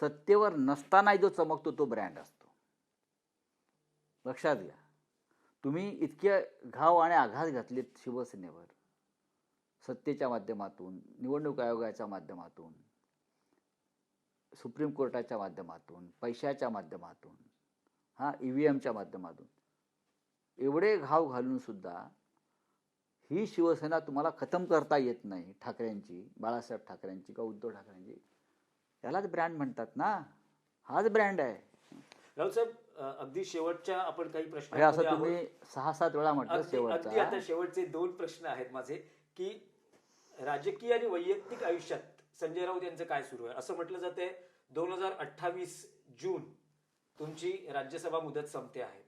S2: सत्तेवर नसताना जो चमकतो तो ब्रँड असतो. लक्षात घ्या. तुम्ही इतके घाव आणि आघात घातलेत शिवसेनेवर सत्तेच्या माध्यमातून, निवडणूक आयोगाच्या माध्यमातून, सुप्रीम कोर्टाच्या माध्यमातून, पैशाच्या माध्यमातून, EVMच्या माध्यमातून, एवढे घाव घालून सुद्धा ही शिवसेना तुम्हाला खतम करता येत नाही. ठाकरेंची, बाळासाहेब ठाकरेंची का उद्धव ठाकरेंची, यालाच ब्रँड म्हणतात ना. हाच ब्रँड आहे.
S1: राऊत साहेब, अगदी शेवटच्या आपण काही प्रश्न,
S2: असं तुम्ही 6-7 वेळा म्हटलं शेवटचा.
S1: अगदी आता शेवटचे 2 प्रश्न आहेत माझे की राजकीय आणि वैयक्तिक आयुष्यात संजय राऊत यांचं काय सुरू आहे? असं म्हटलं जाते 2028 जून तुमची राज्यसभा मुदत संपते आहे.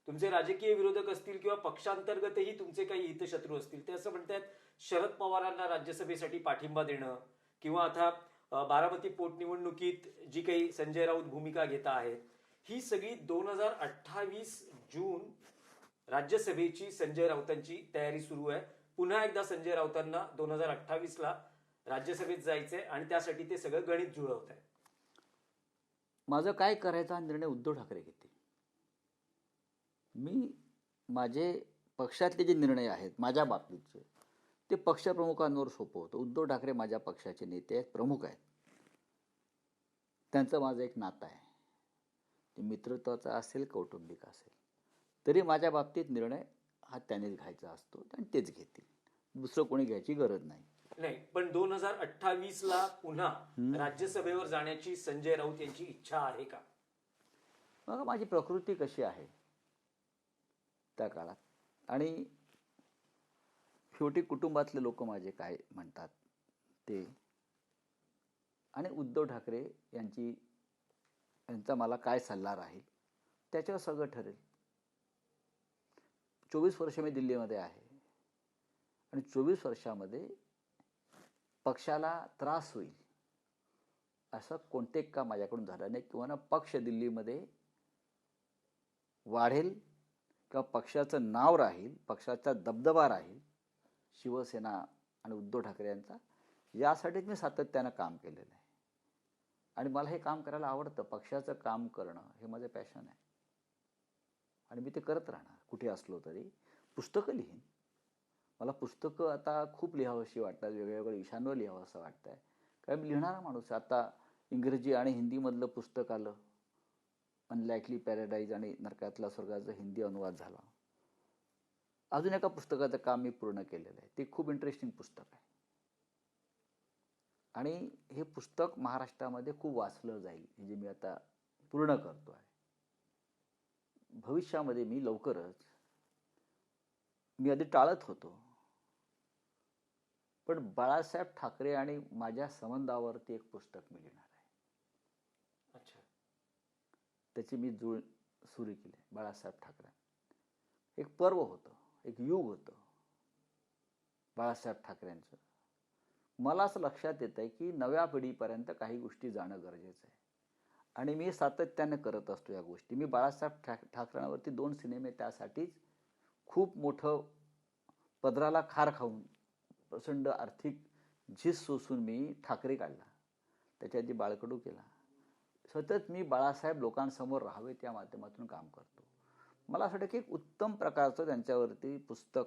S1: तुमचे राजकीय विरोधक असतील किंवा पक्षांतर्गतही तुमचे काही हितशत्रू असतील ते असं म्हणतात शरद पवारांना राज्यसभेसाठी पाठिंबा देणं किंवा आता बारामती पोटनिवडणुकीत जी काही संजय राऊत भूमिका घेत आहेत, ही सगळी 2028 जून राज्यसभेची संजय राऊतांची तयारी सुरू आहे. पुन्हा एकदा संजय राऊतांना 2028 ला राज्यसभेत जायचंय आणि त्यासाठी ते सगळं गणित जुळवत आहे.
S2: माझं काय करायचा हा निर्णय उद्धव ठाकरे घेतील. मी माझे पक्षातले जे निर्णय आहेत माझ्या बाबतीतचे ते पक्षप्रमुखांवर सोपवतो. उद्धव ठाकरे माझ्या पक्षाचे नेते आहेत, प्रमुख आहेत. त्यांचं माझं एक नातं आहे, ते मित्रत्वाचं असेल, कौटुंबिक असेल, तरी माझ्या बाबतीत निर्णय हा त्यानेच घ्यायचा असतो आणि तेच घेतील. दुसरं कोणी घ्यायची गरज नाही.
S1: नाही, पण 2028 ला पुन्हा राज्यसभेवर जाण्याची संजय राऊत यांची इच्छा आहे का?
S2: मग माझी प्रकृती कशी आहे त्या काळात आणि शेवटी कुटुंबातले लोक माझे काय म्हणतात ते, आणि उद्धव ठाकरे यांचा मला काय सल्ला राहील त्याच्यावर सगळं ठरेल. 24 वर्ष मी दिल्लीमध्ये आहे आणि 24 वर्षामध्ये पक्षाला त्रास होईल असं कोणते काम माझ्याकडून झालं नाही किंवा पक्ष दिल्लीमध्ये वाढेल किंवा पक्षाचं नाव राहील, पक्षाचा दबदबा राहील, शिवसेना आणि उद्धव ठाकरे यांचा, यासाठीच मी सातत्यानं काम केलेलं आहे. आणि मला हे काम करायला आवडतं. पक्षाचं काम करणं हे माझं पॅशन आहे आणि मी ते करत राहणार कुठे असलो तरी. पुस्तकं लिहीन. मला पुस्तकं आता खूप लिहावीशी वाटतात, वेगवेगळ्या विषयांवर लिहावं असं वाटतं आहे. कारण मी लिहिणारा माणूस आहे. आता इंग्रजी आणि हिंदीमधलं पुस्तक आलं, अनलाइकली पॅराडाईज आणि नरकातला स्वर्गाचा हिंदी अनुवाद झाला. अजून एका पुस्तकाचं काम मी पूर्ण केलेलं आहे. ते खूप इंटरेस्टिंग पुस्तक आहे आणि हे पुस्तक महाराष्ट्रामध्ये खूप वाचलं जाईल, हे जे मी आता पूर्ण करतो आहे. भविष्यामध्ये मी लवकरच, मी आधी टाळत होतो, पण बाळासाहेब ठाकरे आणि माझ्या संबंधावरती एक पुस्तक मी लिहिणार आहे.
S1: अच्छा.
S2: त्याची मी जुळ सुरू केली आहे. बाळासाहेब ठाकरे एक पर्व होतं, एक युग होतं बाळासाहेब ठाकरेंचं. मला असं लक्षात येतं आहे की नव्या पिढीपर्यंत काही गोष्टी जाणं गरजेचं आहे आणि मी सातत्याने करत असतो या गोष्टी. मी बाळासाहेब ठाकरेंवरती 2 सिनेमे त्यासाठीच खूप मोठं पदराला खार खाऊन, प्रचंड आर्थिक झीज सोसून मी ठाकरे काढला. त्याच्या आधी बाळकडू केला. सतत मी बाळासाहेब लोकांसमोर राहावेत या माध्यमातून काम करतो. मला असं वाटतं की एक उत्तम प्रकारचं त्यांच्यावरती पुस्तक,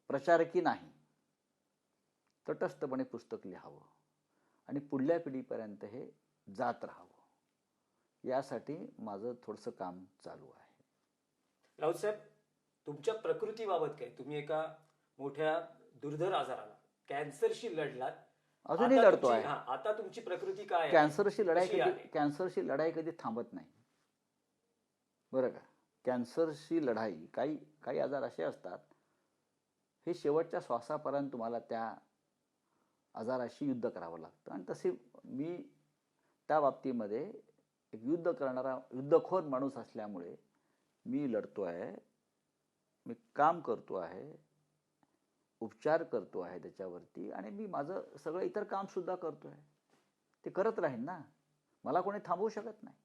S2: प्रचारकी नाही, तटस्थपणे पुस्तक लिहावं आणि पुढल्या पिढीपर्यंत हे जात राहावं, यासाठी माझं थोडंसं काम चालू आहे.
S1: राऊत साहेब, तुमच्या प्रकृतीबाबत काय? तुम्ही एका मोठ्या दुर्धर आजाराला, कॅन्सरशी लढलात.
S2: अजूनही
S1: आता
S2: लढतो
S1: तुमची-
S2: आहे.
S1: आता तुमची प्रकृती काय आहे?
S2: कॅन्सरशी
S1: कशी आहे?
S2: कॅन्सरशी लढाई कधी थांबत नाही, बरं का. कॅन्सरशी लढाई, काही आजार असे असतात, हे शेवटच्या श्वासापर्यंत तुम्हाला त्या आजाराशी युद्ध करावं लागतं. आणि तसे मी त्या बाबतीमध्ये एक युद्ध करणारा, युद्धखोर माणूस असल्यामुळे मी लढतो आहे, मी काम करतो आहे, उपचार करतो आहे त्याच्यावरती आणि मी माझं सगळं इतर काम सुद्धा करतो आहे. ते करत राहीन ना, मला कोणी थांबवू शकत नाही.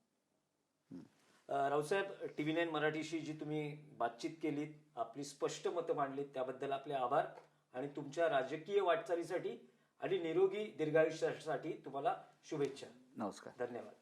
S1: रावसाहेब, TV9 मराठीशी जी तुम्ही बातचीत केलीत, आपली स्पष्ट मतं मांडलीत, त्याबद्दल आपले आभार आणि तुमच्या राजकीय वाटचालीसाठी आणि निरोगी दीर्घायुष्यासाठी तुम्हाला शुभेच्छा.
S2: नमस्कार.
S1: धन्यवाद.